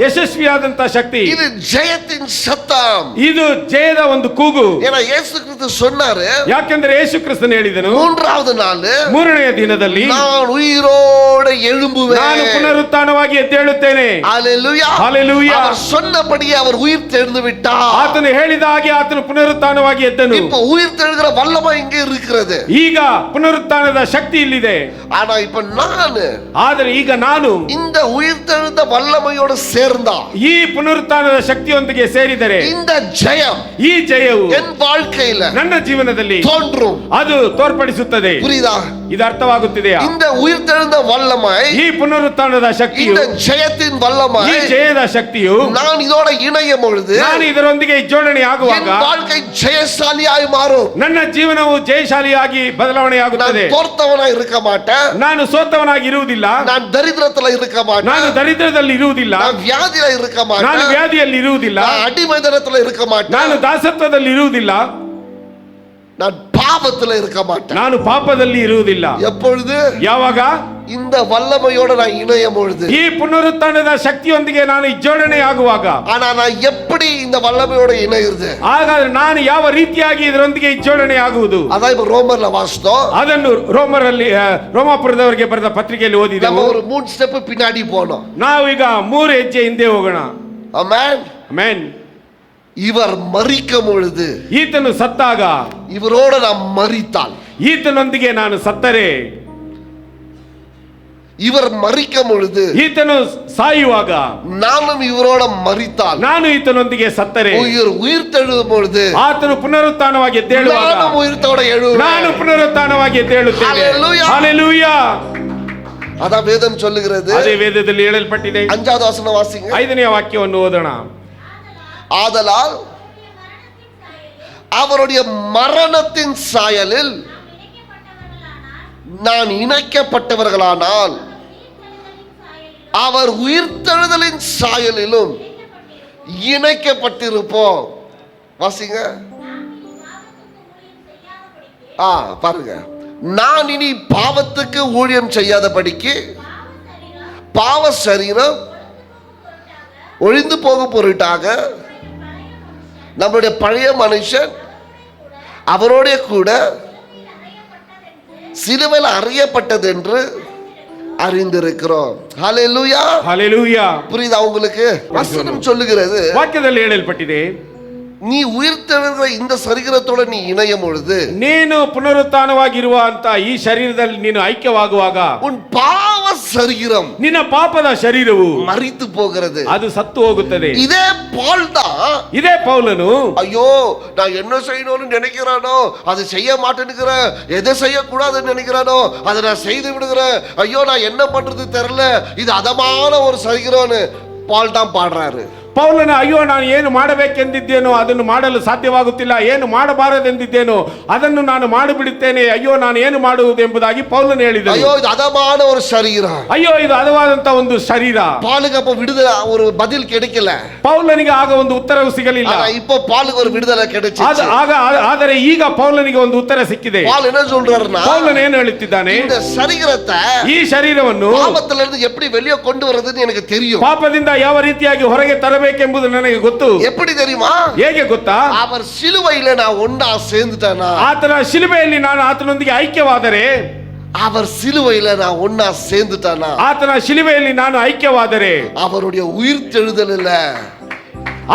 ಯಶಸ್ವಿಯಾದಂತ ಶಕ್ತಿ.
இது ஜெயத்தின் சத்தம்.
ಇದು ಜಯದ ಒಂದು ಕೂಗು.
ஏன்னா இயேசு கிறிஸ்து சொன்னாரு,
ಯಾಕೆಂದ್ರೆ ಯೇಸು ಕ್ರಿಸ್ತನು ಹೇಳಿದನು,
மூன்றாவது நாள்
ಮೂರನೆಯ ದಿನದಲ್ಲಿ
நான் உயிரோடு எழும்புவேன்.
ನಾನು ಪುನರುತ್ಥಾನವಾಗಿ ಎದ್ದೇಳುತ್ತೇನೆ.
ஹalleluya.
ஹalleluya.
அவர் சொன்னபடியே அவர் உயிர் தெழுந்து விட்டார்.
ಆತನು ಹೇಳಿದ ಹಾಗೆ ಆತನು ಪುನರುತ್ಥಾನವಾಗಿ ಎದ್ದನು.
இப்ப உயிர் தெழுகிற வல்லமை இங்க இருக்கிறது.
ಈಗ ಪುನರುತ್ಥಾನದ ಶಕ್ತಿ ಇಲ್ಲಿದೆ.
ஆனா இப்ப நான்
ಆದರೆ ಈಗ ನಾನು
இந்த உயிர் தெழுந்த வல்லமையோடு சேர்ந்தா,
ಈ ಪುನರುತ್ಥಾನದ ಶಕ್ತಿಯೊಂದಿಗೆ ಸೇರಿದರೆ
இந்த ஜெயம்
ಈ ಜಯವು
என் வாழ்க்கையில
ನನ್ನ ಜೀವನದಲ್ಲಿ
தோன்றும்.
ಅದು ತೋರ್ಪಡಿಸುತ್ತದೆ.
புரியுதா?
ಇದು ಅರ್ಥವಾಗುತ್ತಿದೆಯಾ?
இந்த உயிர் தெழுந்த வல்லமை,
ಈ ಪುನರುತ್ಥಾನದ ಶಕ್ತಿಯು,
இந்த ஜெயத்தின் வல்லமை,
ಈ ಜಯದ ಶಕ್ತಿಯು
நான் இதோட இணையும் பொழுது
ನಾನು ಇದರೊಂದಿಗೆ ಜೋಡಣೆ ಆಗುವಾಗ
என் வாழ்க்கை ஜெயசாலியாய் மாறும்.
ನನ್ನ ಜೀವನವು ಜಯಶಾಲಿಯಾಗಿ ಬದಲಾವಣೆಯಾಗುತ್ತದೆ.
நான் தோர்த்தவனாய் இருக்க மாட்டேன்.
ನಾನು ಸೋತವನಾಗಿ ಇರುವುದಿಲ್ಲ.
நான் தரித்திரத்துல இருக்க மாட்டேன்.
ನಾನು ದರಿದ್ರದಲ್ಲಿ ಇರುವುದಿಲ್ಲ.
நான் வியாதியில இருக்க
ನಾನು
மாட்டேன்.
ವ್ಯಾಧಿಯಲ್ಲಿ ಇರುವುದಿಲ್ಲ.
நான் அடிமைத்தனத்துல இருக்க மாட்டேன்.
ನಾನು ದಾಸತ್ವದಲ್ಲಿ ಇರುವುದಿಲ್ಲ.
நான் பாவத்துல இருக்க மாட்டேன்.
ನಾನು ಪಾಪದಲ್ಲಿ ಇರುವುದಿಲ್ಲ.
எப்பொழுது?
ಯಾವಾಗ?
இந்த வல்லமையோட நான் இணையும் பொழுது.
ಈ ಪುನರುತ್ಥಾನದ ಶಕ್ತಿಯೊಂದಿಗೆ ನಾನು ಜೋಡಣೆ ಆಗುವಾಗ.
ஆனா நான் எப்படி இந்த வல்லமையோட இணையுறது?
ಹಾಗಾದ್ರೆ ನಾನು ಯಾವ ರೀತಿಯಾಗಿ ಇದರೊಂದಿಗೆ ಜೋಡಣೆ ಆಗುವುದು?
அதான் இப்ப ரோமர்ல வாசித்தோம்.
ಅದನ್ನು ರೋಮಾಪುರದವರಿಗೆ ಬರೆದ ಪತ್ರಿಕೆಯಲ್ಲಿ
நம்ம
ಓದಿದೆವು.
ஒரு 3 ஸ்டெப் பின்னாடி போனோம்.
ನಾವು ಈಗ 3 ಹೆಜ್ಜೆ ಹಿಂದೆ ಹೋಗೋಣ.
ஆமென்.
ಆಮೆನ್.
இவர் மரிக்கும் பொழுது,
ಈತನು ಸತ್ತಾಗ,
இவரோட நான் மரித்தால்,
ಈತನೊಂದಿಗೆ ನಾನು ಸತ್ತರೆ,
இவர் மரிக்கும் பொழுது,
ಈತನು ಸಾಯುವಾಗ
நானும் இவரோட மரித்தால்,
ನಾನು ಈತನೊಂದಿಗೆ ಸತ್ತರೆ,
உயிர் தெழும் பொழுது,
ಆತನು ಪುನರುತ್ಥಾನವಾಗಿ ಎದ್ದೇಳುವಾಗ
நானும் உயிர்த்தோட எழுவேன்.
ನಾನು ಪುನರುತ್ಥಾನವಾಗಿ ಎದ್ದೇಳುತ್ತೇನೆ.
Hallelujah.
ಹಲ್ಲೆಲೂಯಾ.
அதான் வேதம் சொல்லுகிறது.
ಅದೇ ವೇದದಲ್ಲಿ ಹೇಳಲ್ಪಟ್ಟಿದೆ.
5வது வசனம் வாசிங்க.
5ನೇ ವಾಕ್ಯವನ್ನು ಓದೋಣ.
ஆதலால் அவருடைய மரணத்தின் சாயலில் நான் இணைக்கப்பட்டவர்களானால் அவர் உயிர்த்தெழுதலின் சாயலிலும் இணைக்கப்பட்டிருப்போம். வாசிங்க. பாருங்க. நான் இனி பாவத்துக்கு ஊழியம் செய்யாதபடிக்கு பாவ சரீரம் ஒழிந்து போகும் பொருட்டாக நம்முடைய பழைய மனுஷன் அவரோட கூட சிலுவையில் அறையப்பட்டது என்று அறிந்திருக்கிறோம். ஹல்லேலூயா.
ಹಲ್ಲೆಲೂಯಾ.
புரியுதா உங்களுக்கு? வசனம் சொல்லுகிறது,
ವಾಕ್ಯದಲ್ಲಿ ಹೇಳಲ್ಪಟ್ಟಿದೆ,
நீ உயிர்த்தெழுகிற இந்த சரீரத்தோட நீ இணையும் பொழுது,
ನೀನು ಪುನರುತ್ಥಾನವಾಗಿರುವ ಅಂತ ಈ ಶರೀರದಲ್ಲಿ ನೀನು ಐಕ್ಯವಾಗುವಾಗ
உன் பாவ சரீரம்
ನಿನ್ನ ಪಾಪದ ಶರೀರವು
மரித்து போகிறது.
ಅದು ಸತ್ತು ಹೋಗುತ್ತದೆ.
இதே பால் தான்.
ಇದೇ ಪೌಲನು,
ஐயோ நான் என்ன செய்யணும்னு நினைக்கிறானோ அது செய்ய மாட்டேன்னுக்கிறேன், எதை செய்யக்கூடாதுன்னு நினைக்கிறானோ அதை நான் செய்து விடுகிறேன், ஐயோ நான் என்ன பண்றது தெரியல, இது அதமான ஒரு சரீரம்னு பால் தான் பாடுறாரு.
ಪೌಲನ ಅಯ್ಯೋ ನಾನು ಏನು ಮಾಡಬೇಕೆಂದಿದ್ದೇನೋ ಅದನ್ನು ಮಾಡಲು ಸಾಧ್ಯವಾಗುತ್ತಿಲ್ಲ, ಏನು ಮಾಡಬಾರದೆಂದಿದ್ದೇನೋ ಅದನ್ನು ನಾನು ಮಾಡಿಬಿಡುತ್ತೇನೆ, ಅಯ್ಯೋ ನಾನು ಏನು ಮಾಡುವುದು ಎಂಬುದಾಗಿ ಪೌಲನು ಹೇಳಿದನು.
ஐயோ இது அதமான ஒரு சரீரம்.
ಅಯ್ಯೋ ಇದು ಹದವಾದಂತ ಒಂದು ಶರೀರ.
பாலுக்கு அப்ப விடுதலை ஒரு பதில் கிடைக்கல.
ಪೌಲನಿಗೆ ಆಗ ಒಂದು ಉತ್ತರವು ಸಿಗಲಿಲ್ಲ.
ஆனா இப்போ பாலுக்கு ஒரு விடுதலை கிடைச்சு.
ಆದರೆ ಈಗ ಪೌಲನಿಗೆ ಒಂದು ಉತ್ತರ ಸಿಕ್ಕಿದೆ.
பால் என்ன சொல்றாருன்னா,
ಪೌಲನು ಏನು ಹೇಳುತ್ತಿದ್ದಾನೆ,
இந்த சரீரத்தை
ಈ ಶರೀರವನ್ನು
பாவத்துல இருந்து எப்படி வெளியே கொண்டு வரதுன்னு எனக்கு தெரியும்.
ಪಾಪದಿಂದ ಯಾವ ರೀತಿಯಾಗಿ ಹೊರಗೆ ತರಬೇಕೆಂಬುದು ನನಗೆ ಗೊತ್ತು.
எப்படி தெரியுமா?
ಹೇಗೆ ಗೊತ್ತಾ?
அவர் சிலுவையில நான் ஒண்ணா சேர்ந்துட்டேனா,
ಆತನ ಶಿಲುಬೆಯಲ್ಲಿ ನಾನು ಆತನೊಂದಿಗೆ ಐಕ್ಯವಾದರೆ,
அவர் சிலுவையில நான் ஒண்ணா சேர்ந்துட்டேனா,
ಆತನ ಶಿಲುಬೆಯಲ್ಲಿ ನಾನು ಐಕ್ಯವಾದರೆ,
அவருடைய உயிர் தெழுதலில்,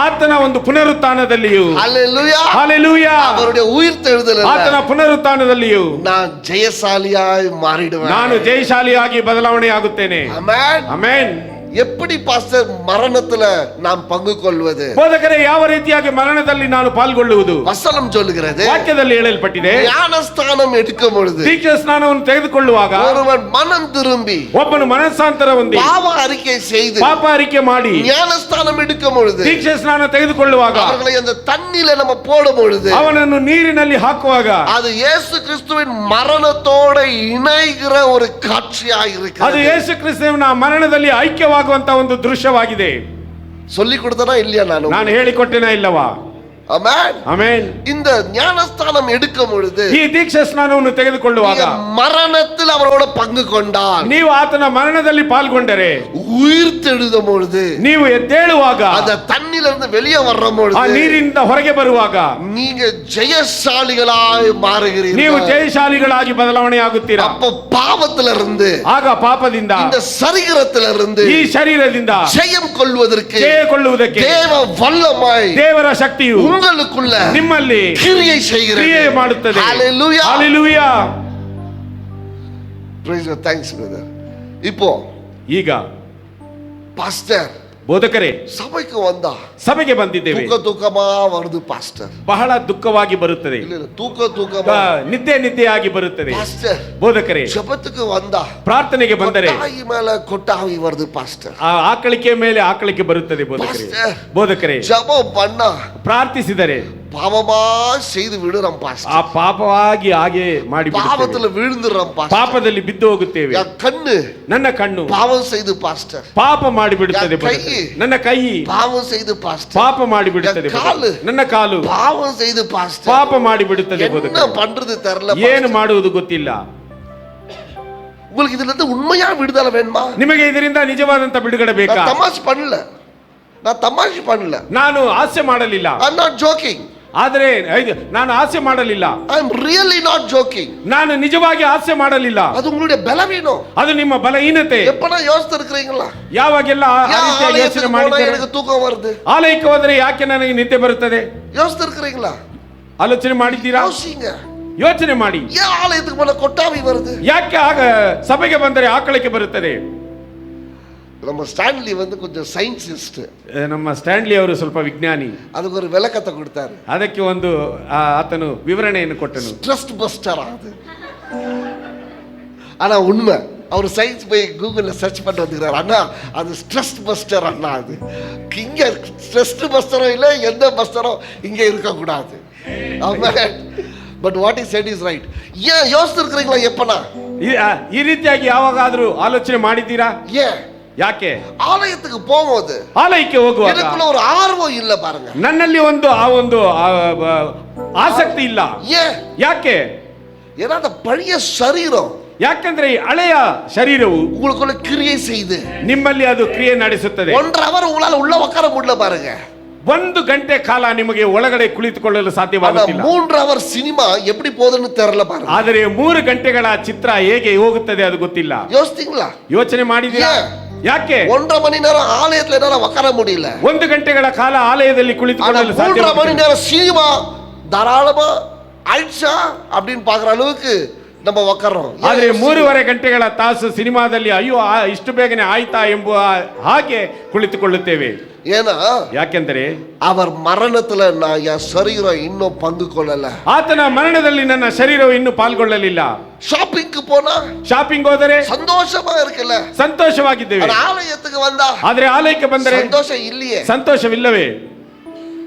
ಆತನ ಒಂದು ಪುನರುತ್ಥಾನದಲ್ಲಿಯೂ,
ஹல்லேலூயா,
ಹಲ್ಲೆಲೂಯಾ,
அவருடைய உயிர் தெழுதலில்
ಆತನ ಪುನರುತ್ಥಾನದಲ್ಲಿಯೂ
நான் ஜெயசாலியாய் மாறிடுவேன்.
ನಾನು ಜಯಶಾಲಿಯಾಗಿ ಬದಲಾವಣೆ ಆಗುತ್ತೇನೆ.
ஆமென்.
ಆಮೆನ್.
எப்படி பாஸ்டர் மரணத்துல நாம் பங்கு கொள்வது?
ಬೋಧಕರೇ, ಯಾವ ರೀತಿಯಾಗಿ ಮರಣದಲ್ಲಿ ನಾನು ಪಾಲ್ಗೊಳ್ಳುವುದು?
வசனம் சொல்லுகிறது,
ವಾಕ್ಯದಲ್ಲಿ ಹೇಳಲ್ಪಟ್ಟಿದೆ,
ஞானஸ்தானம் எடுக்கும் பொழுது
ದೀಕ್ಷಾ ಸ್ನಾನವನ್ನು ತೆಗೆದುಕೊಳ್ಳುವಾಗ
ஒருவன் மனம் திரும்பி
ಒಬ್ಬನು ಮನಸ್ಸಾಂತರ ಹೊಂದಿ
பாவ அறிக்கை செய்து
ಪಾಪ ಅರಿಕೆ ಮಾಡಿ
ஞானஸ்தானம் எடுக்கும் பொழுது
ದೀಕ್ಷಾ ಸ್ನಾನ ತೆಗೆದುಕೊಳ್ಳುವಾಗ
அவர்களை அந்த தண்ணில நம்ம போடும் பொழுது
ಅವನನ್ನು ನೀರಿನಲ್ಲಿ ಹಾಕುವಾಗ
அது இயேசு கிறிஸ்துவின் மரணத்தோட இணைகிற ஒரு காட்சியாக
ಅದು
இருக்கிறது.
ಯೇಸು ಕ್ರಿಸ್ತನ ಮರಣದಲ್ಲಿ ಐಕ್ಯವಾಗುವಂತ ಒಂದು ದೃಶ್ಯವಾಗಿದೆ.
சொல்லி கொடுத்தனா இல்லையா? நான்
ಹೇಳಿಕೊಟ್ಟೆನಾ ಇಲ್ಲವಾ?
ಆಮೆನ್.
ಆಮೆನ್.
இந்த ஞானஸ்தானம் எடுக்கும் பொழுது
ಈ ದೀಕ್ಷಾ ಸ್ನಾನವನ್ನು ತೆಗೆದುಕೊಳ್ಳುವಾಗ
மரணத்தில் அவரோட பங்கு கொண்டால்,
ನೀವು ಆತನ ಮರಣದಲ್ಲಿ ಪಾಲ್ಗೊಂಡರೆ,
உயிர்த்தெழுதும் பொழுது,
ನೀವು ಎದ್ದೇಳುವಾಗ,
அந்த தண்ணிலிருந்து வெளியே வர்ற
ಆ
பொழுது
ನೀರಿಂದ ಹೊರಗೆ ಬರುವಾಗ
நீங்க ஜெயசாலிகளாய்
ನೀವು
மாறுகிறீர்கள்.
ಜಯಶಾಲಿಗಳಾಗಿ ಬದಲಾವಣೆ ಆಗುತ್ತೀರಾ.
அப்ப பாவத்திலிருந்து,
ಆಗ ಪಾಪದಿಂದ,
இந்த சரீரத்திலிருந்து
ಈ ಶರೀರದಿಂದ
ஜெயம் கொள்வதற்கு
ಜಯಕೊಳ್ಳುವುದಕ್ಕೆ
தேவ வல்லமாய்
ದೇವರ ಶಕ್ತಿಯು
உங்களுக்குள்ள
ನಿಮ್ಮಲ್ಲಿ
கிரியை செய்கிறது.
ಕ್ರಿಯೆ ಮಾಡುತ್ತದೆ.
Hallelujah.
Hallelujah.
Praise God. Thanks brother. இப்போ
ಈಗ
பாஸ்டர்
ಬೋಧಕರೇ,
சபைக்கு வந்தா
ಸಭೆಗೆ ಬಂದಿದ್ದೇವೆ,
தூக்கமா வருது பாஸ்டர்.
ಬಹಳ ದುಃಖವಾಗಿ ಬರುತ್ತದೆ,
இல்ல தூக்கமா
ನಿದ್ದೆಯಾಗಿ ಬರುತ್ತದೆ.
பாஸ்டர்
ಬೋಧಕರೇ,
ஜெபத்துக்கு வந்தா
ಪ್ರಾರ್ಥನೆಗೆ ಬಂದರೆ
கொட்டாಯಿ மேல கொட்டாவி வருது பாஸ்டர்.
ಆ ಆಕಳಿಕೆ ಮೇಲೆ ಆಕಳಿಕೆ ಬರುತ್ತದೆ. ಬೋಧಕರೇ,
பாஸ்டர்,
ಬೋಧಕರೇ,
ஜெபம் பண்ணா
ಪ್ರಾರ್ಥಿಸಿದರೆ
பாவமா செய்து விடுறோம்
ಆ
பாஸ்டர்.
ಪಾಪವಾಗಿ ಹಾಗೆ ಮಾಡಿ
பாவத்துல விழுந்துறோம் பாஸ்டர்.
ಪಾಪದಲ್ಲಿ ಬಿದ್ದು ಹೋಗುತ್ತೇವೆ.
என் கண்ணு
ನನ್ನ ಕಣ್ಣು
பாவம் செய்து பாஸ்டர்.
ಪಾಪ ಮಾಡಿಬಿಡುತ್ತದೆ.
ನನ್ನ ಕೈ
ನನ್ನ ಕೈ
பாவம் செய்து பாஸ்டர்.
ಪಾಪ ಮಾಡಿಬಿಡುತ್ತದೆ.
ನನ್ನ ಕಾಲು
ನನ್ನ ಕಾಲು
பாவம் செய்து பாஸ்டர்.
ಪಾಪ ಮಾಡಿಬಿಡುತ್ತದೆ.
என்ன பண்றது தெரியல.
ಏನು ಮಾಡುವುದು ಗೊತ್ತಿಲ್ಲ.
உங்களுக்கு இதுல இருந்து உண்மையா விடுதலை வேணுமா?
ನಿಮಗೆ ಇದರಿಂದ ನಿಜವಾದಂತ ಬಿಡುಗಡೆ ಬೇಕಾ?
நான் தமாஷ் பண்ணல, நான் தமாஷ் பண்ணல,
ನಾನು ಹಾಸ್ಯ ಮಾಡಲಿಲ್ಲ.
I am not joking.
ಆದರೆ ನಾನು ಹಾಸ್ಯ ಮಾಡಲಿಲ್ಲ.
I am really not joking.
ನಾನು ನಿಜವಾಗಿ ಹಾಸ್ಯ ಮಾಡಲಿಲ್ಲ.
அது உங்களுடைய பலவீனம்.
ಅದು ನಿಮ್ಮ ಬಲಹೀನತೆ.
எப்பனா யோசித்து இருக்கீங்களா?
ಯಾವಾಗೆಲ್ಲ ಆ ರೀತಿಯಾಗಿ ಯೋಚನೆ ಮಾಡಿದ್ರೆ
எனக்கு தூக்கம் வருது,
ಆಲಯಕ್ಕೆ ಹೋದರೆ ಯಾಕೆ ನನಗೆ ನಿದ್ದೆ ಬರುತ್ತದೆ?
யோசித்து இருக்கீங்களா?
ಆಲೋಚನೆ ಮಾಡಿದ್ದೀರಾ?
யோசிங்க.
ಯೋಚನೆ ಮಾಡಿ.
ஏன் ஆலயத்துக்கு போன கொட்டாவி வருது?
ಯಾಕೆ ಆಗ ಸಭೆಗೆ ಬಂದರೆ ಆಕಳಿಕೆ ಬರುತ್ತದೆ?
நம்ம ஸ்டான்லி வந்து கொஞ்சம் சயின்சிஸ்ட்.
ನಮ್ಮ ಸ್ಟ್ಯಾನ್ಲಿ ಅವರು ಸ್ವಲ್ಪ ವಿಜ್ಞಾನಿ.
அதுக்கு ஒரு விளக்கத்தை கொடுத்தாரு.
ಅದಕ್ಕೆ ಒಂದು ಆತನು ವಿವರಣೆಯನ್ನು ಕೊಟ್ಟನು.
ಸ್ಟ್ರೆಸ್ ಬಸ್ಟರ್ அது. ஆனா உண்மை, அவர் சயின்ஸ் போய் கூகுள்ல சர்ச் பண்ணிட்டு வந்துக்கிறார். அண்ணா அது ஸ்ட்ரெஸ் பஸ்டர் அண்ணா. அது இங்க ஸ்ட்ரெஸ் பஸ்டரும் இல்லை, எந்த பஸ்டரும் இங்க இருக்கக்கூடாது. But what is set is right. ஏன் யோசித்து இருக்கிறீங்களா? எப்பனா
ಈ ರೀತಿಯಾಗಿ ಯಾವಾಗಾದ್ರೂ ಆಲೋಚನೆ ಮಾಡಿದ್ದೀರಾ?
ஏன்
ಯಾಕೆ
ஆலயத்துக்கு போகும்போது
ಆಲಯಕ್ಕೆ ಹೋಗುವಾಗ
எனக்குள்ள ஒரு ஆர்வம் இல்ல பாருங்க.
ನನ್ನಲ್ಲಿ ಒಂದು ಆಸಕ್ತಿ ಇಲ್ಲ.
ஏன்?
ಯಾಕೆ?
ஏன்னா அந்த பழைய சரீரம்,
ಯಾಕಂದ್ರೆ ಈ ಹಳೆಯ ಶರೀರವು
உங்களுக்குள்ள கிரியை செய்து
ನಿಮ್ಮಲ್ಲಿ ಅದು ಕ್ರಿಯೆ ನಡೆಸುತ್ತದೆ.
1.5 hour உங்களால உள்ள உட்கார முடியல பாருங்க.
1 ಗಂಟೆ ಕಾಲ ನಿಮಗೆ ಒಳಗಡೆ ಕುಳಿತುಕೊಳ್ಳಲು ಸಾಧ್ಯವಾಗುತ್ತಿಲ್ಲ.
3 hour சினிமா எப்படி போகுதுன்னு தெரியல பாருங்க.
ಆದರೆ 3 ಗಂಟೆಗಳ ಚಿತ್ರ ಹೇಗೆ ಹೋಗುತ್ತದೆ ಅದು ಗೊತ್ತಿಲ್ಲ.
யோசித்தீங்களா?
ಯೋಚನೆ ಮಾಡಿದ್ದೀರಾ? ಯಾಕೆ
1.5 மணி நேரம் ஆலயத்துல என்னால உட்கார முடியல.
1 ಗಂಟೆಗಳ ಕಾಲ ಆಲಯದಲ್ಲಿ ಕುಳಿತುಕೊಳ್ಳಲು
3.5 மணி நேரம் சினிமா தாராளமா ஆயிடுச்சா அப்படின்னு பாக்குற அளவுக்கு நம்ம உட்காரோம்.
ಆದ್ರೆ 3.5 ಗಂಟೆಗಳ ತಾಸು ಸಿನಿಮಾದಲ್ಲಿ ಅಯ್ಯೋ ಇಷ್ಟು ಬೇಗನೆ ಆಯ್ತಾ ಎಂಬುವ ಹಾಗೆ ಕುಳಿತುಕೊಳ್ಳುತ್ತೇವೆ.
ஏன்னா
ಯಾಕೆಂದರೆ
அவர் மரணத்துல நான் என் சரீரம் இன்னும் பங்கு கொள்ளல.
ಆತನ ಮರಣದಲ್ಲಿ ನನ್ನ ಶರೀರವು ಇನ್ನೂ ಪಾಲ್ಗೊಳ್ಳಲಿಲ್ಲ.
ஷாப்பிங்க்கு போனா,
ಶಾಪಿಂಗ್ ಹೋದರೆ
சந்தோஷமா இருக்குல்ல,
ಸಂತೋಷವಾಗಿದ್ದೇವೆ.
ஆலயத்துக்கு வந்தா
ಆದ್ರೆ ಆಲಯಕ್ಕೆ ಬಂದರೆ
சந்தோஷம் இல்லையே.
ಸಂತೋಷವಿಲ್ಲವೇ?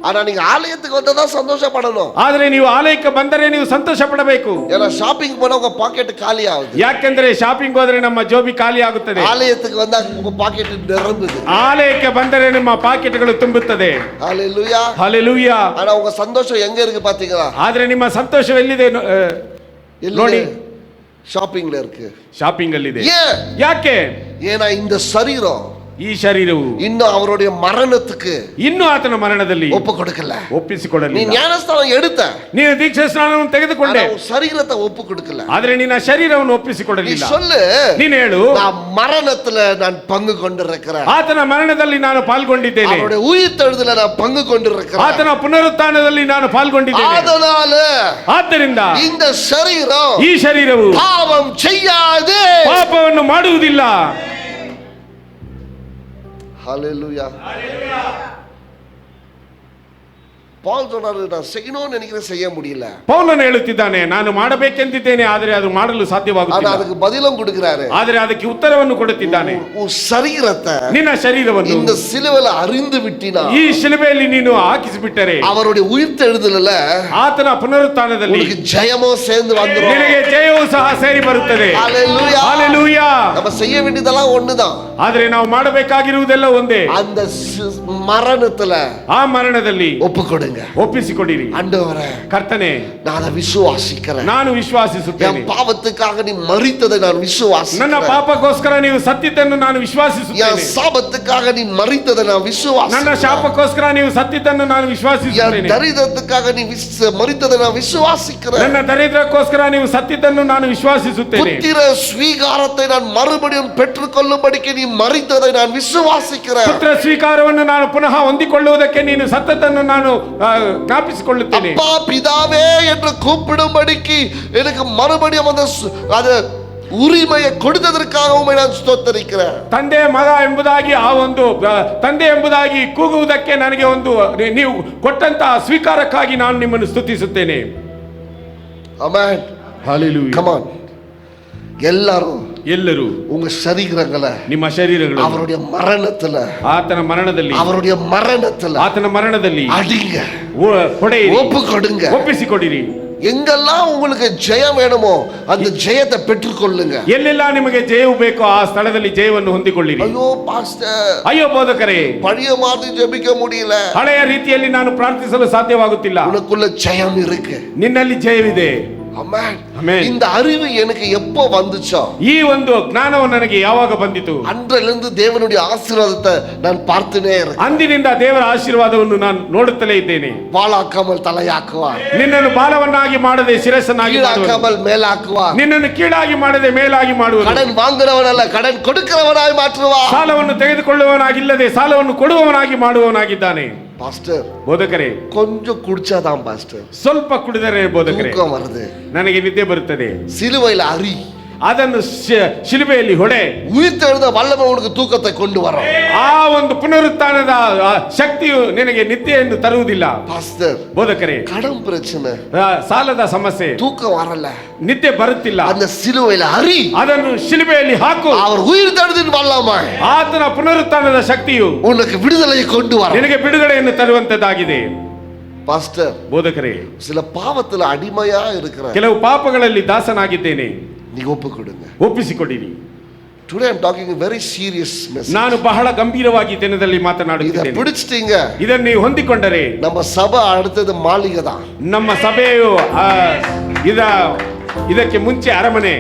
ஆனா நீங்க ஆலயத்துக்கு வந்தா தான் சந்தோஷப்படணும்.
ಆದ್ರೆ ನೀವು ಆಲಯಕ್ಕೆ ಬಂದರೆ ನೀವು ಸಂತೋಷ ಪಡಬೇಕು.
ஏன்னா ஷாப்பிங் போனா உங்க பாக்கெட் காலி ஆகுது.
ಯಾಕೆಂದ್ರೆ ಶಾಪಿಂಗ್ ಹೋದ್ರೆ ನಮ್ಮ ಜೋಬಿ ಖಾಲಿ ಆಗುತ್ತದೆ.
ஆலயத்துக்கு வந்தா உங்க பாக்கெட் நிரம்புது.
ಆಲಯಕ್ಕೆ ಬಂದರೆ ನಿಮ್ಮ ಪಾಕೆಟ್ಗಳು ತುಂಬುತ್ತದೆ.
ஹalleluya.
ಹಲ್ಲೆಲೂಯಾ.
ஆனா உங்க சந்தோஷம் எங்க இருக்கு பாத்தீங்களா?
ಆದ್ರೆ ನಿಮ್ಮ ಸಂತೋಷವೆಲ್ಲಿದೆ ನೋಡಿ?
ஷாப்பிங்ல இருக்கு,
ಶಾಪಿಂಗ್ ಅಲ್ಲಿ ಇದೆ.
ஏன்?
ಯಾಕೆ?
ஏன்னா இந்த சரீரம்
ಈ ಶರೀರವು
இன்னும் அவருடைய மரணத்துக்கு
ಇನ್ನೂ ಆತನ ಮರಣದಲ್ಲಿ
ஒப்பு கொடுக்கல. நீ
ಒಪ್ಪಿಸಿಕೊಡಲಿಲ್ಲ.
ஞானஸ்தானம் எடுத்த,
ನೀನು ದೀಕ್ಷಾ ಸ್ನಾನವನ್ನು ತೆಗೆದುಕೊಂಡೆ,
உன் சரீரத்தை ஒப்பு கொடுக்கல.
ಆದ್ರೆ ನಿನ್ನ ಶರೀರವನ್ನು
நீ
ಒಪ್ಪಿಸಿಕೊಡಲಿಲ್ಲ.
சொல்லு,
ನೀನು ಹೇಳು,
நான் மரணத்துல நான் பங்கு கொண்டிருக்கிறேன்,
ಆತನ ಮರಣದಲ್ಲಿ ನಾನು ಪಾಲ್ಗೊಂಡಿದ್ದೇನೆ,
அவருடைய உயிர்த்தெழுதல நான் பங்கு கொண்டிருக்கிறேன்,
ಆತನ ಪುನರುತ್ಥಾನದಲ್ಲಿ ನಾನು ಪಾಲ್ಗೊಂಡಿದ್ದೇನೆ.
அதனால
ಆದ್ದರಿಂದ
இந்த சரீரம்
ಈ ಶರೀರವು
பாவம் செய்யாது.
ಪಾಪವನ್ನು ಮಾಡುವುದಿಲ್ಲ.
ஹalleluya. பால் சொன்னாரு, நான் செய்யணும்னு நினைக்கிறேன், செய்ய முடியல.
ಪೌಲನು ಹೇಳುತ್ತಿದ್ದಾನೆ, ನಾನು ಮಾಡಬೇಕೆಂದಿದ್ದೇನೆ ಆದರೆ ಅದು ಮಾಡಲು
ஆனா
ಸಾಧ್ಯವಾಗುತ್ತಿಲ್ಲ.
அதுக்கு பதிலும் கொடுக்கிறாரு.
ಆದರೆ ಅದಕ್ಕೆ ಉತ್ತರವನ್ನು ಕೊಡುತ್ತಿದ್ದಾನೆ.
உன் சரீரத்தை
ನಿನ್ನ ಶರೀರವನ್ನು
இந்த சிலுவையில அறிந்து விட்டினா,
ಈ ಶಿಲುಬೆಯಲ್ಲಿ ನೀನು ಹಾಕಿಸಿಬಿಟ್ಟರೆ
அவருடைய உயிர்த்தெழுதல
ಆತನ ಪುನರುತ್ಥಾನದಲ್ಲಿ
உனக்கு ஜெயமோ சேர்ந்து வந்துரும்.
ನಿನಗೆ ಜಯವೂ ಸಹ ಸೇರಿ ಬರುತ್ತದೆ.
ஹalleluya.
ಹಲ್ಲೆಲೂಯಾ.
நம்ம செய்ய வேண்டியதெல்லாம் ஒண்ணுதான்.
ಆದರೆ ನಾವು ಮಾಡಬೇಕಾಗಿರುವುದೆಲ್ಲ ಒಂದೇ.
அந்த மரணத்துல
ಆ ಮರಣದಲ್ಲಿ
ஒப்பு கொடுங்க. கொடுங்க.
ಒಪ್ಪಿಸಿಕೊಡಿರಿ.
ஆண்டவரே,
ಕರ್ತನೆ,
நான் அதை விசுவாசிக்கிறேன்.
ನಾನು ವಿಶ್ವಾಸಿಸುತ್ತೇನೆ.
என் பாவத்துக்காக நீ மரித்ததை நான் விசுவாசிக்கிறேன்.
ನನ್ನ ಪಾಪಕ್ಕೋಸ್ಕರ ನೀವು ಸತ್ತಿದ್ದನ್ನು ನಾನು
என்
ವಿಶ್ವಾಸಿಸುತ್ತೇನೆ.
சாபத்துக்காக நீ மரித்ததை நான்
ನನ್ನ
விசுவாசிக்கிறேன்.
ಶಾಪಕ್ಕೋಸ್ಕರ ನೀವು ಸತ್ತಿದ್ದನ್ನು ನಾನು
என்
ವಿಶ್ವಾಸಿಸುತ್ತೇನೆ.
தரித்திரத்துக்காக நீ மரித்ததை நான் விசுவாசிக்கிறேன்.
ನನ್ನ ದರಿದ್ರಕ್ಕೋಸ್ಕರ ನೀವು ಸತ್ತಿದ್ದನ್ನು ನಾನು ವಿಶ್ವಾಸಿಸುತ್ತೇನೆ.
புத்திர ஸ்வீகாரத்தை நான் மறுபடியும் பெற்றுக்கொள்ளும்படிக்கு நீ மரித்ததை நான் விசுவாசிக்கிறேன்.
ಪುತ್ರ ಸ್ವೀಕಾರವನ್ನು ನಾನು ಪುನಃ ಹೊಂದಿಕೊಳ್ಳುವುದಕ್ಕೆ ನೀನು ಸತ್ತದ್ದನ್ನು ನಾನು ಜ್ಞಾಪಿಸಿಕೊಳ್ಳುತ್ತೇನೆ.
அப்பா பிதாவே என்று கூப்பிடும்படிக்கு எனக்கு மறுபடியும் அந்த உரிமையை கொடுத்ததற்காகவும் நான் ஸ்தோத்தரிக்கிறேன்.
ತಂದೆ ಮಗ ಎಂಬುದಾಗಿ ಆ ಒಂದು ತಂದೆ ಎಂಬುದಾಗಿ ಕೂಗುವುದಕ್ಕೆ ನನಗೆ ಒಂದು ನೀವು ಕೊಟ್ಟಂತಹ ಸ್ವೀಕಾರಕ್ಕಾಗಿ ನಾನು ನಿಮ್ಮನ್ನು ಸ್ತುತಿಸುತ್ತೇನೆ.
ಆಮೆನ್.
ಹಲ್ಲೆಲೂಯಾ.
Come on.
ಎಲ್ಲರೂ
உங்க சரீரங்களை
ನಿಮ್ಮ ಶರೀರಗಳು
அவருடைய மரணத்துல
ಆತನ ಮರಣದಲ್ಲಿ ಆತನ ಮರಣದಲ್ಲಿ
அடிங்க,
ಹೊಡೆಯಿರಿ,
ஒப்பு கொடுங்க,
ಒಪ್ಪಿಸಿಕೊಡಿರಿ.
எங்கெல்லாம் உங்களுக்கு ஜெயம் வேணுமோ அந்த ஜெயத்தை பெற்றுக்கொள்ளுங்க.
ಎಲ್ಲೆಲ್ಲ ನಿಮಗೆ ಜಯವು ಬೇಕೋ ಆ ಸ್ಥಳದಲ್ಲಿ ಜಯವನ್ನು ಹೊಂದಿಕೊಳ್ಳಿರಿ.
ஐயோ பாஸ்டர்,
ಅಯ್ಯೋ ಬೋಧಕರೇ,
பழைய மாதிரி ஜெபிக்க முடியல.
ಹಳೆಯ ರೀತಿಯಲ್ಲಿ ನಾನು ಪ್ರಾರ್ಥಿಸಲು ಸಾಧ್ಯವಾಗುತ್ತಿಲ್ಲ.
உனக்குள்ள ஜெயம் இருக்கு.
ನಿನ್ನಲ್ಲಿ ಜಯವಿದೆ.
ஆமென். இந்த அறிவு எனக்கு எப்போ வந்துச்சோ,
ಈ ಒಂದು ಜ್ಞಾನವು ನನಗೆ ಯಾವಾಗ ಬಂದಿತು,
அன்றிலிருந்து தேவனுடைய ஆசீர்வாதத்தை நான் பார்த்துனே இருக்கேன்.
ಅಂದಿನಿಂದ ದೇವರ ಆಶೀರ್ವಾದವನ್ನು ನಾನು ನೋಡುತ್ತಲೇ ಇದ್ದೇನೆ.
வாளாக்காமல் தலையாக்குவார்,
ನಿನ್ನನ್ನು ಬಾಲವನ್ನಾಗಿ ಮಾಡದೆ ಶಿರಸ್ಸನ್ನಾಗಿ ಮಾಡುವನು,
கீழாக்காமல் மேலாக்குவார்,
ನಿನ್ನನ್ನು ಕೀಳಾಗಿ ಮಾಡದೆ ಮೇಲಾಗಿ ಮಾಡುವನು,
கடன் வாங்குறவனல்ல கடன் கொடுக்கிறவனாய் மாற்றுவார்,
ಸಾಲವನ್ನು ತೆಗೆದುಕೊಳ್ಳುವವನಾಗಿಲ್ಲದೆ ಸಾಲವನ್ನು ಕೊಡುವವನಾಗಿ ಮಾಡುವವನಾಗಿದ್ದಾನೆ.
பாஸ்டர்,
ಬೋಧಕರೇ,
கொஞ்சம் குடிச்சாதான் பாஸ்டர்
ಸ್ವಲ್ಪ ಕುಡಿದರೆ ಬೋಧಕರೇ
தூக்கம் வருது,
ನನಗೆ ನಿದ್ದೆ ಬರುತ್ತದೆ.
சிலுவையில் அரி,
ಅದನ್ನು ಶಿಲುಬೆಯಲ್ಲಿ ಹೊಡೆ,
உயிர்த்தெழுந்த வல்லமை உனக்கு தூக்கத்தை கொண்டு வரும்.
ಆ ಒಂದು ಪುನರುತ್ಥಾನದ ಶಕ್ತಿಯು ನಿನಗೆ ನಿದ್ದೆಯನ್ನು ತರುವುದಿಲ್ಲ.
பாஸ்டர்,
ಬೋಧಕರೇ,
கடன் பிரச்சனை,
ಸಾಲದ ಸಮಸ್ಯೆ,
தூக்கம் வரல,
ನಿದ್ದೆ ಬರುತ್ತಿಲ್ಲ,
அந்த சிலுவையில் அரி,
ಅದನ್ನು ಶಿಲುಬೆಯಲ್ಲಿ ಹಾಕು.
அவர் உயிர்த்தெழுதின் வல்லமை
ಆತನ ಪುನರುತ್ಥಾನದ ಶಕ್ತಿಯು
உனக்கு விடுதலையை கொண்டு வரும்.
ನಿನಗೆ ಬಿಡುಗಡೆಯನ್ನು ತರುವಂತದ್ದಾಗಿದೆ.
பாஸ்டர்,
ಬೋಧಕರೇ,
சில பாவத்துல அடிமையா இருக்கிற
ಕೆಲವು ಪಾಪಗಳಲ್ಲಿ ದಾಸನಾಗಿದ್ದೇನೆ,
நீங்க ஒப்பு கொடுங்க.
ಒಪ್ಪಿಸಿಕೊಡಿರಿ.
Today I'm talking a very serious message.
ನಾನು ಬಹಳ ಗಂಭೀರವಾಗಿ ದಿನದಲ್ಲಿ
இத
ಮಾತನಾಡುತ್ತಿದ್ದೇನೆ.
பிடிச்சிட்டீங்க,
ಇದನ್ನು ನೀವು ಹೊಂದಿಕೊಂಡರೆ
நம்ம சபை அடுத்தது மாளிகை தான்.
ನಮ್ಮ ಸಭೆಯು ಇದಕ್ಕೆ ಮುಂಚೆ ಅರಮನೆ,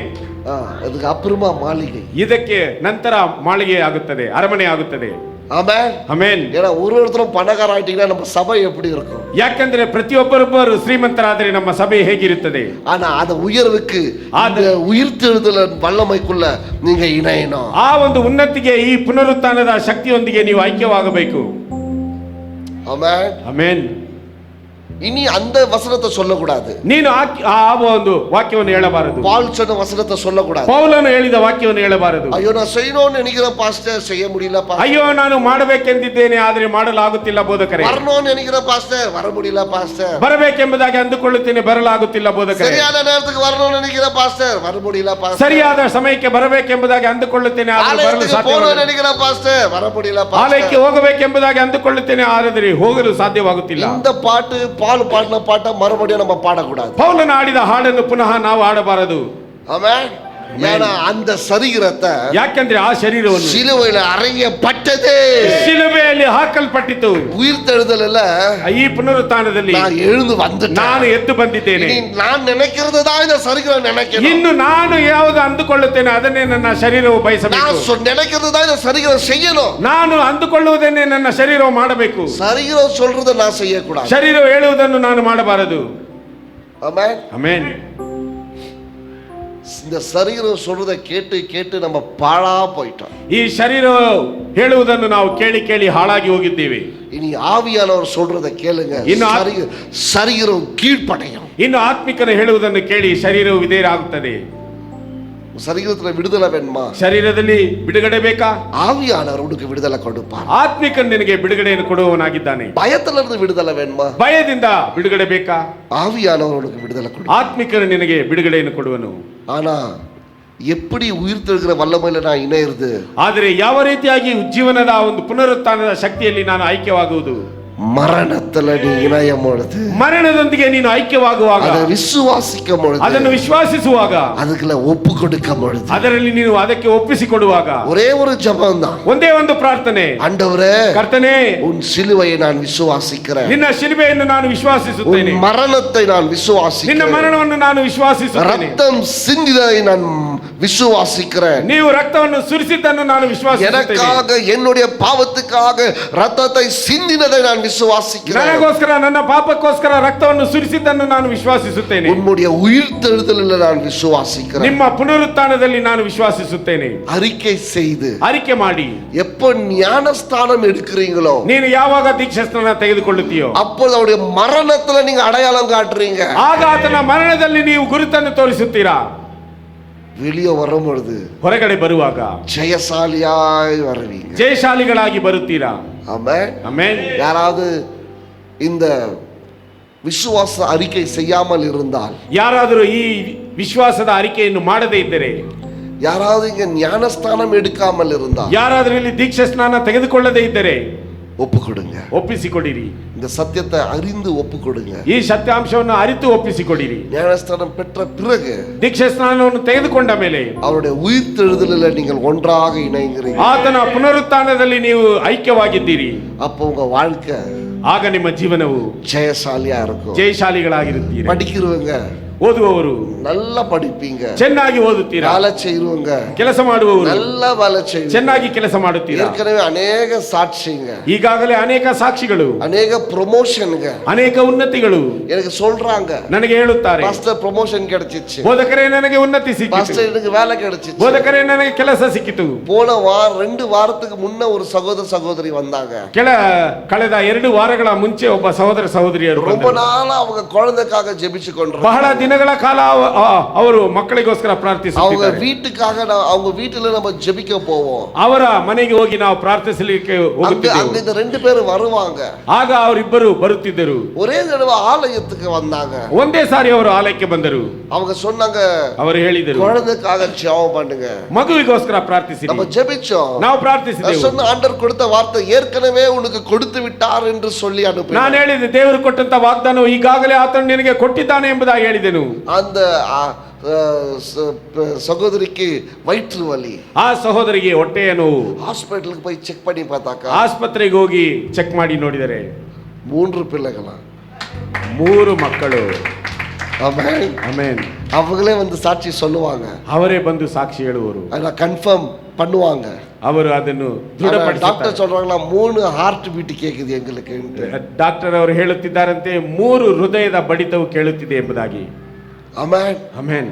அதுக்கு அப்புறமா மாளிகை.
ಇದಕ್ಕೆ ನಂತರ ಮಾಳಿಗೆ ಆಗುತ್ತದೆ, ಅರಮನೆ ಆಗುತ್ತದೆ.
ஆமென்.
ಆಮೆನ್.
ஏன்னா ஒருத்தரும் பணக்கார ஆயிட்டீங்கன்னா நம்ம சபை எப்படி இருக்கும்?
ಯಾಕಂದ್ರೆ ಪ್ರತಿಯೊಬ್ಬರೊಬ್ಬರು ಶ್ರೀಮಂತರಾದರೆ ನಮ್ಮ ಸಭೆ ಹೇಗಿರುತ್ತದೆ?
ஆனா அந்த உயர்வுக்கு அந்த உயிர்த்தெழுதல் வல்லமைக்குள்ள நீங்க இணையணும்.
ಆ ಒಂದು ಉನ್ನತಿಗೆ ಈ ಪುನರುತ್ಥಾನದ ಶಕ್ತಿಯೊಂದಿಗೆ ನೀವು ಐಕ್ಯವಾಗಬೇಕು.
ஆமென்.
ಆಮೆನ್.
இனி அந்த வசனத்தை சொல்லக்கூடாது,
ನೀನು ಆ ಒಂದು ವಾಕ್ಯವನ್ನು ಹೇಳಬಾರದು.
பால் சொன்ன வசனத்தை சொல்லக்கூடாது.
ಪೌಲನು ಹೇಳಿದ ವಾಕ್ಯವನ್ನು ಹೇಳಬಾರದು.
ஐயோ நான் செய்யணும்னு நினைக்கிறேன் பாஸ்டர், செய்ய முடியல பாஸ்டர்.
ಅಯ್ಯೋ ನಾನು ಮಾಡಬೇಕೆಂದಿದ್ದೇನೆ ಆದರೆ ಮಾಡಲಾಗುತ್ತಿಲ್ಲ ಬೋಧಕರೇ.
வரணும்னு நினைக்கிறேன் பாஸ்டர், வர முடியல பாஸ்டர்.
ಬರಬೇಕೆಂಬುದಾಗಿ ಅಂದುಕೊಳ್ಳುತ್ತೇನೆ, ಬರಲಾಗುತ್ತಿಲ್ಲ ಬೋಧಕರೇ.
சரியான நேரத்துக்கு வரணும்னு நினைக்கிறேன் பாஸ்டர், வர முடியல பாஸ்டர்.
ಸರಿಯಾದ ಸಮಯಕ್ಕೆ ಬರಬೇಕೆಂಬುದಾಗಿ ಅಂದುಕೊಳ್ಳುತ್ತೇನೆ ಆದರೆ ಬರಲು
ஆலயத்துக்கு போகணும்னு
ಸಾಧ್ಯವಿಲ್ಲ.
நினைக்கிறேன் பாஸ்டர், வர முடியல
ಆಲಯಕ್ಕೆ
பாஸ்டர்.
ಹೋಗಬೇಕೆಂಬುದಾಗಿ ಅಂದುಕೊಳ್ಳುತ್ತೇನೆ ಆದರೆ ಹೋಗಲು ಸಾಧ್ಯವಾಗುತ್ತಿಲ್ಲ.
இந்த பாட்டு பால் பாடின பாட்டை மறுபடியும் நம்ம பாடக்கூடாது.
ಪೌಲನು ಆಡಿದ ಹಾಡನ್ನು ಪುನಃ ನಾವು ಆಡಬಾರದು.
ஆமென். ஏன்னா அந்த சரீரத்தை
ಯಾಕಂದ್ರೆ ಆ ಶರೀರವನ್ನು
சிலுவையில் அறையப்பட்டது,
ಶಿಲುಬೆಯಲ್ಲಿ ಹಾಕಲ್ಪಟ್ಟಿತು.
உயிர்த்தெழுதல்ல
ಈ ಪುನರುತ್ಥಾನದಲ್ಲಿ
நான் எழுந்து வந்துட்டேன்.
ನಾನು ಎದ್ದು ಬಂದಿದ್ದೇನೆ.
இனி நான் நினைக்கிறது தான் இந்த சரீரம் நினைக்கணும்.
ಇನ್ನು ನಾನು ಯಾವುದು ಅಂದುಕೊಳ್ಳುತ್ತೇನೆ ಅದನ್ನೇ ನನ್ನ ಶರೀರವು ಬಯಸಬೇಕು.
நான் நினைக்கிறது தான் இந்த சரீரம் செய்யணும்.
ನಾನು ಅಂದುಕೊಳ್ಳುವುದನ್ನೇ ನನ್ನ ಶರೀರವು ಮಾಡಬೇಕು.
சரீரம் சொல்றதை நான் செய்யக்கூடாது.
ಶರೀರವು ಹೇಳುವುದನ್ನು ನಾನು ಮಾಡಬಾರದು.
ஆமென்.
ಆಮೆನ್.
இந்த சரீரம் சொல்றதை கேட்டு கேட்டு நம்ம பாழா போயிட்டோம்.
ಈ ಶರೀರ ಹೇಳುವುದನ್ನು ನಾವು ಕೇಳಿ ಕೇಳಿ ಹಾಳಾಗಿ ಹೋಗಿದ್ದೇವೆ.
இனி ஆவியானவர் சொல்றதை கேளுங்க, சரீரம் கீழ்ப்படையும்.
ಇನ್ನು ಆತ್ಮಿಕನ ಹೇಳುವುದನ್ನು ಕೇಳಿ ಶರೀರವು ವಿಧೇಯರಾಗುತ್ತದೆ.
சரீரத்துல விடுதலை வேணுமா?
ಶರೀರದಲ್ಲಿ ಬಿಡುಗಡೆ ಬೇಕಾ?
ஆவியானவர் உனக்கு விடுதலை கொடுப்பார்.
ಆತ್ಮಿಕನ್ ನಿನಗೆ ಬಿಡುಗಡೆಯನ್ನು ಕೊಡುವವನಾಗಿದ್ದಾನೆ.
பயத்துல இருந்து விடுதலை வேணுமா?
ಭಯದಿಂದ ಬಿಡುಗಡೆ ಬೇಕಾ?
ஆவியானவர் உனக்கு விடுதலை கொடுப்பார்.
ಆತ್ಮಿಕನು ನಿನಗೆ ಬಿಡುಗಡೆಯನ್ನು ಕೊಡುವನು.
ஆனா எப்படி உயிர்த்தெழுகிற வல்லமையில நான் இணையிறது?
ಆದರೆ ಯಾವ ರೀತಿಯಾಗಿ ಜೀವನದ ಒಂದು ಪುನರುತ್ಥಾನದ ಶಕ್ತಿಯಲ್ಲಿ ನಾನು ಐಕ್ಯವಾಗುವುದು?
மரணத்துல நீ இணையும் பொழுது,
ಮರಣದೊಂದಿಗೆ ನೀನು ಐಕ್ಯವಾಗುವಾಗ,
அதை விசுவாசிக்கும் பொழுது,
ಅದನ್ನು ವಿಶ್ವಾಸಿಸುವಾಗ,
அதுக்குள்ள ஒப்பு கொடுக்கும் பொழுது,
ಅದರಲ್ಲಿ ನೀನು ಅದಕ್ಕೆ ಒಪ್ಪಿಸಿಕೊಡುವಾಗ
ஒரே ஒரு ஜெபம் தான்.
ಒಂದೇ ಒಂದು ಪ್ರಾರ್ಥನೆ,
ஆண்டவரே,
ಕರ್ತನೇ
உன் சிலுவையை நான் விசுவாசிக்கிறேன்,
ನಿನ್ನ ಶಿಲುಬೆಯನ್ನು ನಾನು ವಿಶ್ವಾಸಿಸುತ್ತೇನೆ,
உன் மரணத்தை நான்
ನಿನ್ನ
விசுவாசிக்கிறேன்,
ಮರಣವನ್ನು ನಾನು ವಿಶ್ವಾಸಿಸುತ್ತೇನೆ,
ரத்தம் சிந்தினதை நான் விசுவாசிக்கிறேன்,
ನೀವು ರಕ್ತವನ್ನು ಸುರಿಸಿದ್ದನ್ನು ನಾನು ವಿಶ್ವಾಸಿಸುತ್ತೇನೆ,
எனக்காக என்னுடைய பாவத்துக்காக ரத்தத்தை சிந்தினதை நான் விசுவாசிக்கிறேன்,
ನನಗೋಸ್ಕರ ನನ್ನ ಪಾಪಕ್ಕೋಸ್ಕರ ರಕ್ತವನ್ನು ಸುರಿಸಿದ್ದನ್ನು ನಾನು ವಿಶ್ವಾಸಿಸುತ್ತೇನೆ,
உன்னுடைய உயிர்த்தெழுதலில் நான் விசுவாசிக்கிறேன்.
ನಿಮ್ಮ ಪುನರುತ್ಥಾನದಲ್ಲಿ ನಾನು ವಿಶ್ವಾಸಿಸುತ್ತೇನೆ.
அறிக்கை செய்து
ಅರಿಕೆ ಮಾಡಿ,
எப்ப ஞானஸ்தானம் எடுக்கிறீங்களோ
ನೀನು ಯಾವಾಗ ದೀಕ್ಷಾಸ್ನಾನ ತೆಗೆದುಕೊಳ್ಳುತ್ತೀಯೋ
அப்போது அவருடைய மரணத்துல நீங்க அடையாளம் காட்டுறீங்க.
ಆಗ ಆತನ ಮರಣದಲ್ಲಿ ನೀವು ಗುರುತನ್ನು ತೋರಿಸುತ್ತೀರಾ.
வெளியே வரும் பொழுது
ಹೊರಗಡೆ ಬರುವಾಗ
ஜெயசாலியாய் வருவீங்க.
ಜಯಶಾಲಿಗಳಾಗಿ ಬರುತ್ತೀರಾ.
ஆமென்.
ಆಮೆನ್.
யாராவது இந்த விசுவாச அறிக்கை செய்யாமல் இருந்தால்,
ಯಾರಾದರೂ ಈ ವಿಶ್ವಾಸದ ಅರಿಕೆಯನ್ನು ಮಾಡದೇ ಇದ್ದರೆ,
யாராவது இங்க ஞானஸ்தானம் எடுக்காமல் இருந்தால்,
ಯಾರಾದರೂ ಇಲ್ಲಿ ದೀಕ್ಷಾ ಸ್ನಾನ ತೆಗೆದುಕೊಳ್ಳದೇ ಇದ್ದರೆ
ஒப்பு கொடுங்க.
ಒಪ್ಪಿಸಿಕೊಡಿರಿ.
இந்த சத்தியத்தை அறிந்து ஒப்பு கொடுங்க.
ಈ ಸತ್ಯಾಂಶವನ್ನು ಅರಿತು ಒಪ್ಪಿಸಿಕೊಡಿರಿ.
ஞானஸ்தானம் பெற்ற பிறகு
ದೀಕ್ಷಾ ಸ್ನಾನವನ್ನು ತೆಗೆದುಕೊಂಡ ಮೇಲೆ
அவருடைய உயிர்த்தெழுதலில் நீங்கள் ஒன்றாக இணைகிறீங்க.
ಆತನ ಪುನರುತ್ಥಾನದಲ್ಲಿ ನೀವು ಐಕ್ಯವಾಗಿದ್ದೀರಿ.
அப்போ உங்க வாழ்க்கை
ಆಗ ನಿಮ್ಮ ಜೀವನವು
ஜெயசாலியா இருக்கும்.
ಜಯಶಾಲಿಗಳಾಗಿರುತ್ತೀರಿ.
படிக்கிறவங்க
ಓದುವವರು
நல்லா படிப்பீங்க,
ಚೆನ್ನಾಗಿ ಓದುತ್ತೀರಾ.
வேலை செய்றவங்க
ಕೆಲಸ ಮಾಡುವವರು
நல்லா வேலை செய்வீங்க.
ಚೆನ್ನಾಗಿ ಕೆಲಸ ಮಾಡುತ್ತೀರಾ.
ஏற்கனவே அநேக சாட்சிங்க,
ಈಗಾಗಲೇ ಅನೇಕ ಸಾಕ್ಷಿಗಳು,
அநேக ப்ரொமோஷனுங்க
ಅನೇಕ ಉನ್ನತಿಗಳು
எனக்கு சொல்றாங்க.
ನನಗೆ ಹೇಳುತ್ತಾರೆ,
பாஸ்டர் ப்ரொமோஷன் கிடைச்சிச்சு,
ಬೋಧಕರೇ ನನಗೆ ಉನ್ನತಿ ಸಿಕ್ಕಿತು,
பாஸ்டர் எனக்கு வேலை கிடைச்சிச்சு.
ಬೋಧಕರೇ ನನಗೆ ಕೆಲಸ ಸಿಕ್ಕಿತು.
போன 2 வாரத்துக்கு முன்ன ஒரு சகோதரி வந்தாங்க.
ಕಳೆದ 2 ವಾರಗಳ ಮುಂಚೆ ಒಬ್ಬ ಸಹೋದರ ಸಹೋದರಿಯರು
ரொம்ப
ಬಂದರು.
நாளா அவங்க குழந்தைக்காக ஜெபிச்சு கொண்டிருந்தாங்க.
ಬಹಳ ದಿನಗಳ ಕಾಲ ಅವರು ಮಕ್ಕಳಿಗೋಸ್ಕರ
அவங்க
ಪ್ರಾರ್ಥಿಸುತ್ತಿದ್ದಾರೆ.
வீட்டுக்காக அவங்க வீட்டுல நம்ம ஜெபிக்க போவோம்.
ಅವರ ಮನೆಗೆ ಹೋಗಿ ನಾವು ಪ್ರಾರ್ಥಿಸಲಿಕ್ಕೆ
அங்க
ಹೋಗುತ್ತಿದ್ದೆವು.
இந்த 2 பேரும் வருவாங்க.
ಆಗ ಅವರಿಬ್ಬರು ಬರುತ್ತಿದ್ದರು.
ஒரே தடவை ஆலயத்துக்கு வந்தாங்க.
ಒಂದೇ ಸಾರಿ ಅವರು ಆಲಯಕ್ಕೆ ಬಂದರು.
அவங்க சொன்னாங்க,
ಅವರು ಹೇಳಿದರು,
குழந்தைக்காக ஜெபம் பண்ணுங்க.
ಮಗುವಿಗೋಸ್ಕರ ಪ್ರಾರ್ಥಿಸಿರಿ.
நம்ம ஜெபிச்சோம்.
ನಾವು ಪ್ರಾರ್ಥಿಸಿದೆವು.
சொன்ன ஆண்டவர் கொடுத்த வார்த்தை ஏற்கனவே உனக்கு கொடுத்து விட்டார் என்று சொல்லி அனுப்பினார்.
ನಾನು ಹೇಳಿದೆ, ದೇವರು ಕೊಟ್ಟಂತ ವಾಗ್ದಾನ ಈಗಾಗಲೇ ಆತನು ನಿನಗೆ ಕೊಟ್ಟಿದ್ದಾನೆ ಎಂಬುದಾಗಿ ಹೇಳಿದೆನು.
அந்த சகோதரிக்கு வயிற்று வலி,
ಆ ಸಹೋದರಿಗೆ ಹೊಟ್ಟೆಯ ನೋವು.
ஹாஸ்பிடலுக்கு போய் செக் பண்ணி பார்த்தாக்கா
ಆಸ್ಪತ್ರೆಗೆ ಹೋಗಿ ಚೆಕ್ ಮಾಡಿ ನೋಡಿದರೆ
3 பிள்ளைகளா,
3 ಮಕ್ಕಳು.
ஆமென்.
ಆಮೆನ್.
அவங்களே வந்து சாட்சி சொல்லுவாங்க,
ಅವರೇ ಬಂದು ಸಾಕ್ಷಿ ಹೇಳುವರು.
அத கன்ஃபார்ம் பண்ணுவாங்க.
ಅವರು ಅದನ್ನು
டாக்டர்
ದೃಢಪಡಿಸುತ್ತಾರೆ.
சொல்றாங்களா 3 ஹார்ட் பீட் கேக்குது எங்களுக்கு.
ಡಾಕ್ಟರ್ ಅವರು ಹೇಳುತ್ತಿದ್ದಾರಂತೆ 3 ಹೃದಯದ ಬಡಿತವು ಕೇಳುತ್ತಿದೆ ಎಂಬುದಾಗಿ.
ஆமென்.
Amen.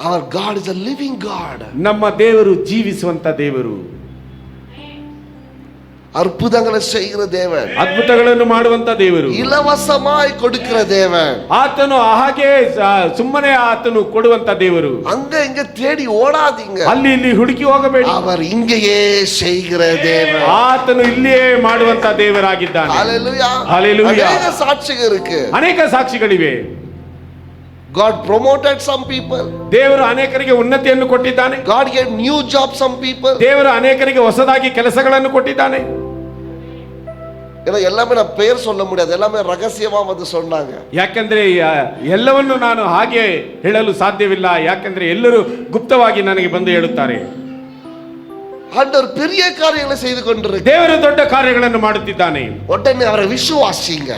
Our God is a living God.
ನಮ್ಮ ದೇವರು ಜೀವಿಸುವಂತ ದೇವರು,
அற்புதங்களை செய்கிற தேவன்,
ಅದ್ಭುತಗಳನ್ನು ಮಾಡುವಂತ ದೇವರು,
இலவசமாய் கொடுக்கிற தேவன்.
ಆತನು ಹಾಗೆ ಸುಮ್ಮನೆ ಆತನು ಕೊಡುವಂತ ದೇವರು.
அங்க இங்க தேடி ஓடாதீங்க,
ಅಲ್ಲಿ ಇಲ್ಲಿ ಹುಡುಕಿ ಹೋಗಬೇಡಿ.
அவர் இங்கேயே செய்கிற தேவன்.
ಆತನು ಇಲ್ಲಿಯೇ ಮಾಡುವಂತ ದೇವರಾಗಿದ್ದಾನೆ.
ஹalleluya.
Hallelujah.
அநேக சாட்சிகள் இருக்கு.
ಅನೇಕ ಸಾಕ್ಷಿಗಳಿವೆ.
God promoted some people.
ದೇವರು ಅನೇಕರಿಗೆ ಉನ್ನತಿಯನ್ನು ಕೊಟ್ಟಿದ್ದಾನೆ.
God gave new jobs some people.
ದೇವರು ಅನೇಕರಿಗೆ ಹೊಸದಾಗಿ ಕೆಲಸಗಳನ್ನು ಕೊಟ್ಟಿದ್ದಾನೆ.
ஏன்னா எல்லாமே நான் பெயர் சொல்ல முடியாது, எல்லாமே ரகசியமா வந்து சொன்னாங்க.
ಯಾಕಂದ್ರೆ ಎಲ್ಲವನ್ನು ನಾನು ಹಾಗೆ ಹೇಳಲು ಸಾಧ್ಯವಿಲ್ಲ. ಯಾಕಂದ್ರೆ ಎಲ್ಲರೂ ಗುಪ್ತವಾಗಿ ನನಗೆ ಬಂದು ಹೇಳುತ್ತಾರೆ.
ஆண்டவர் பெரிய காரியங்களை செய்து கொண்டிருக்கிறார்.
ದೇವರು ದೊಡ್ಡ ಕಾರ್ಯಗಳನ್ನು ಮಾಡುತ್ತಿದ್ದಾನೆ.
உடனே அவரை விசுவாசிங்க.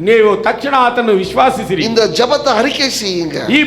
ನೀವು ತಕ್ಷಣ ಆತನು ವಿಶ್ವಾಸಿಸಿರಿ.
இந்த ஜெபத்தை அறிக்கை செய்யுங்க.
ಈ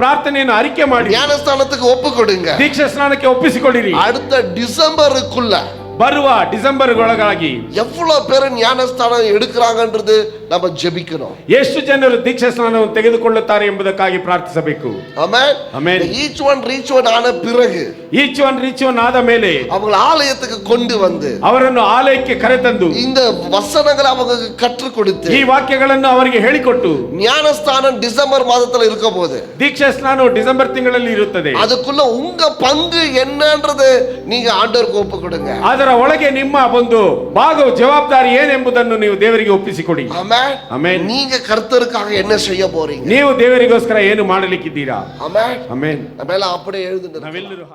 ಪ್ರಾರ್ಥನೆಯನ್ನು ಅರಿಕೆ ಮಾಡಿ
ஞானஸ்தானத்துக்கு ஒப்பு கொடுங்க.
ದೀಕ್ಷಾ ಸ್ನಾನಕ್ಕೆ ಒಪ್ಪಿಸಿಕೊಳ್ಳಿರಿ.
அடுத்த டிசம்பருக்குள்ள
ಬರುವ ಡಿಸೆಂಬರ್ ಒಳಗಾಗಿ
எவ்வளவு பேர் ஞானஸ்தானம் எடுக்கிறாங்கன்றது நம்ம ஜெபிக்கணும்.
ಎಷ್ಟು ಜನರು ದೀಕ್ಷಾ ಸ್ನಾನವನ್ನು ತೆಗೆದುಕೊಳ್ಳುತ್ತಾರೆ ಎಂಬುದಕ್ಕಾಗಿ ಪ್ರಾರ್ಥಿಸಬೇಕು.
Amen.
Amen.
Each one reach one ஆன பிறகு
ಈಚ್ ಒನ್ ಆದ ಮೇಲೆ
அவங்களை ஆலயத்துக்கு கொண்டு வந்து
ಅವರನ್ನು ಆಲಯಕ್ಕೆ ಕರೆತಂದು
இந்த வசனங்களை அவங்களுக்கு கற்றுக் கொடுத்து
ಈ ವಾಕ್ಯಗಳನ್ನು ಅವರಿಗೆ ಹೇಳಿಕೊಟ್ಟು
ஞானஸ்தானம் டிசம்பர் மாதத்துல இருக்க போது
ದೀಕ್ಷಾ ಸ್ನಾನವು ಡಿಸೆಂಬರ್ ತಿಂಗಳಲ್ಲಿ ಇರುತ್ತದೆ.
அதுக்குள்ள உங்க பங்கு என்னன்றது நீங்க ஆண்டவருக்கு ஒப்பு கொடுங்க.
ಅದರ ಒಳಗೆ ನಿಮ್ಮ ಒಂದು ಭಾಗವು ಜವಾಬ್ದಾರಿ ಏನೆಂಬುದನ್ನು ನೀವು ದೇವರಿಗೆ ಒಪ್ಪಿಸಿಕೊಡಿ.
ஆமென்.
ಆಮೆನ್.
நீங்க கர்த்தருக்காக என்ன செய்ய போறீங்க?
ನೀವು ದೇವರಿಗೋಸ್ಕರ ಏನು ಮಾಡಲಿಕ್ಕಿದ್ದೀರಾ?
ஆமென்.
ಆಮೆನ್.
மேல அப்படியே எழுதுங்க.
ನಾವೆಲ್ಲರೂ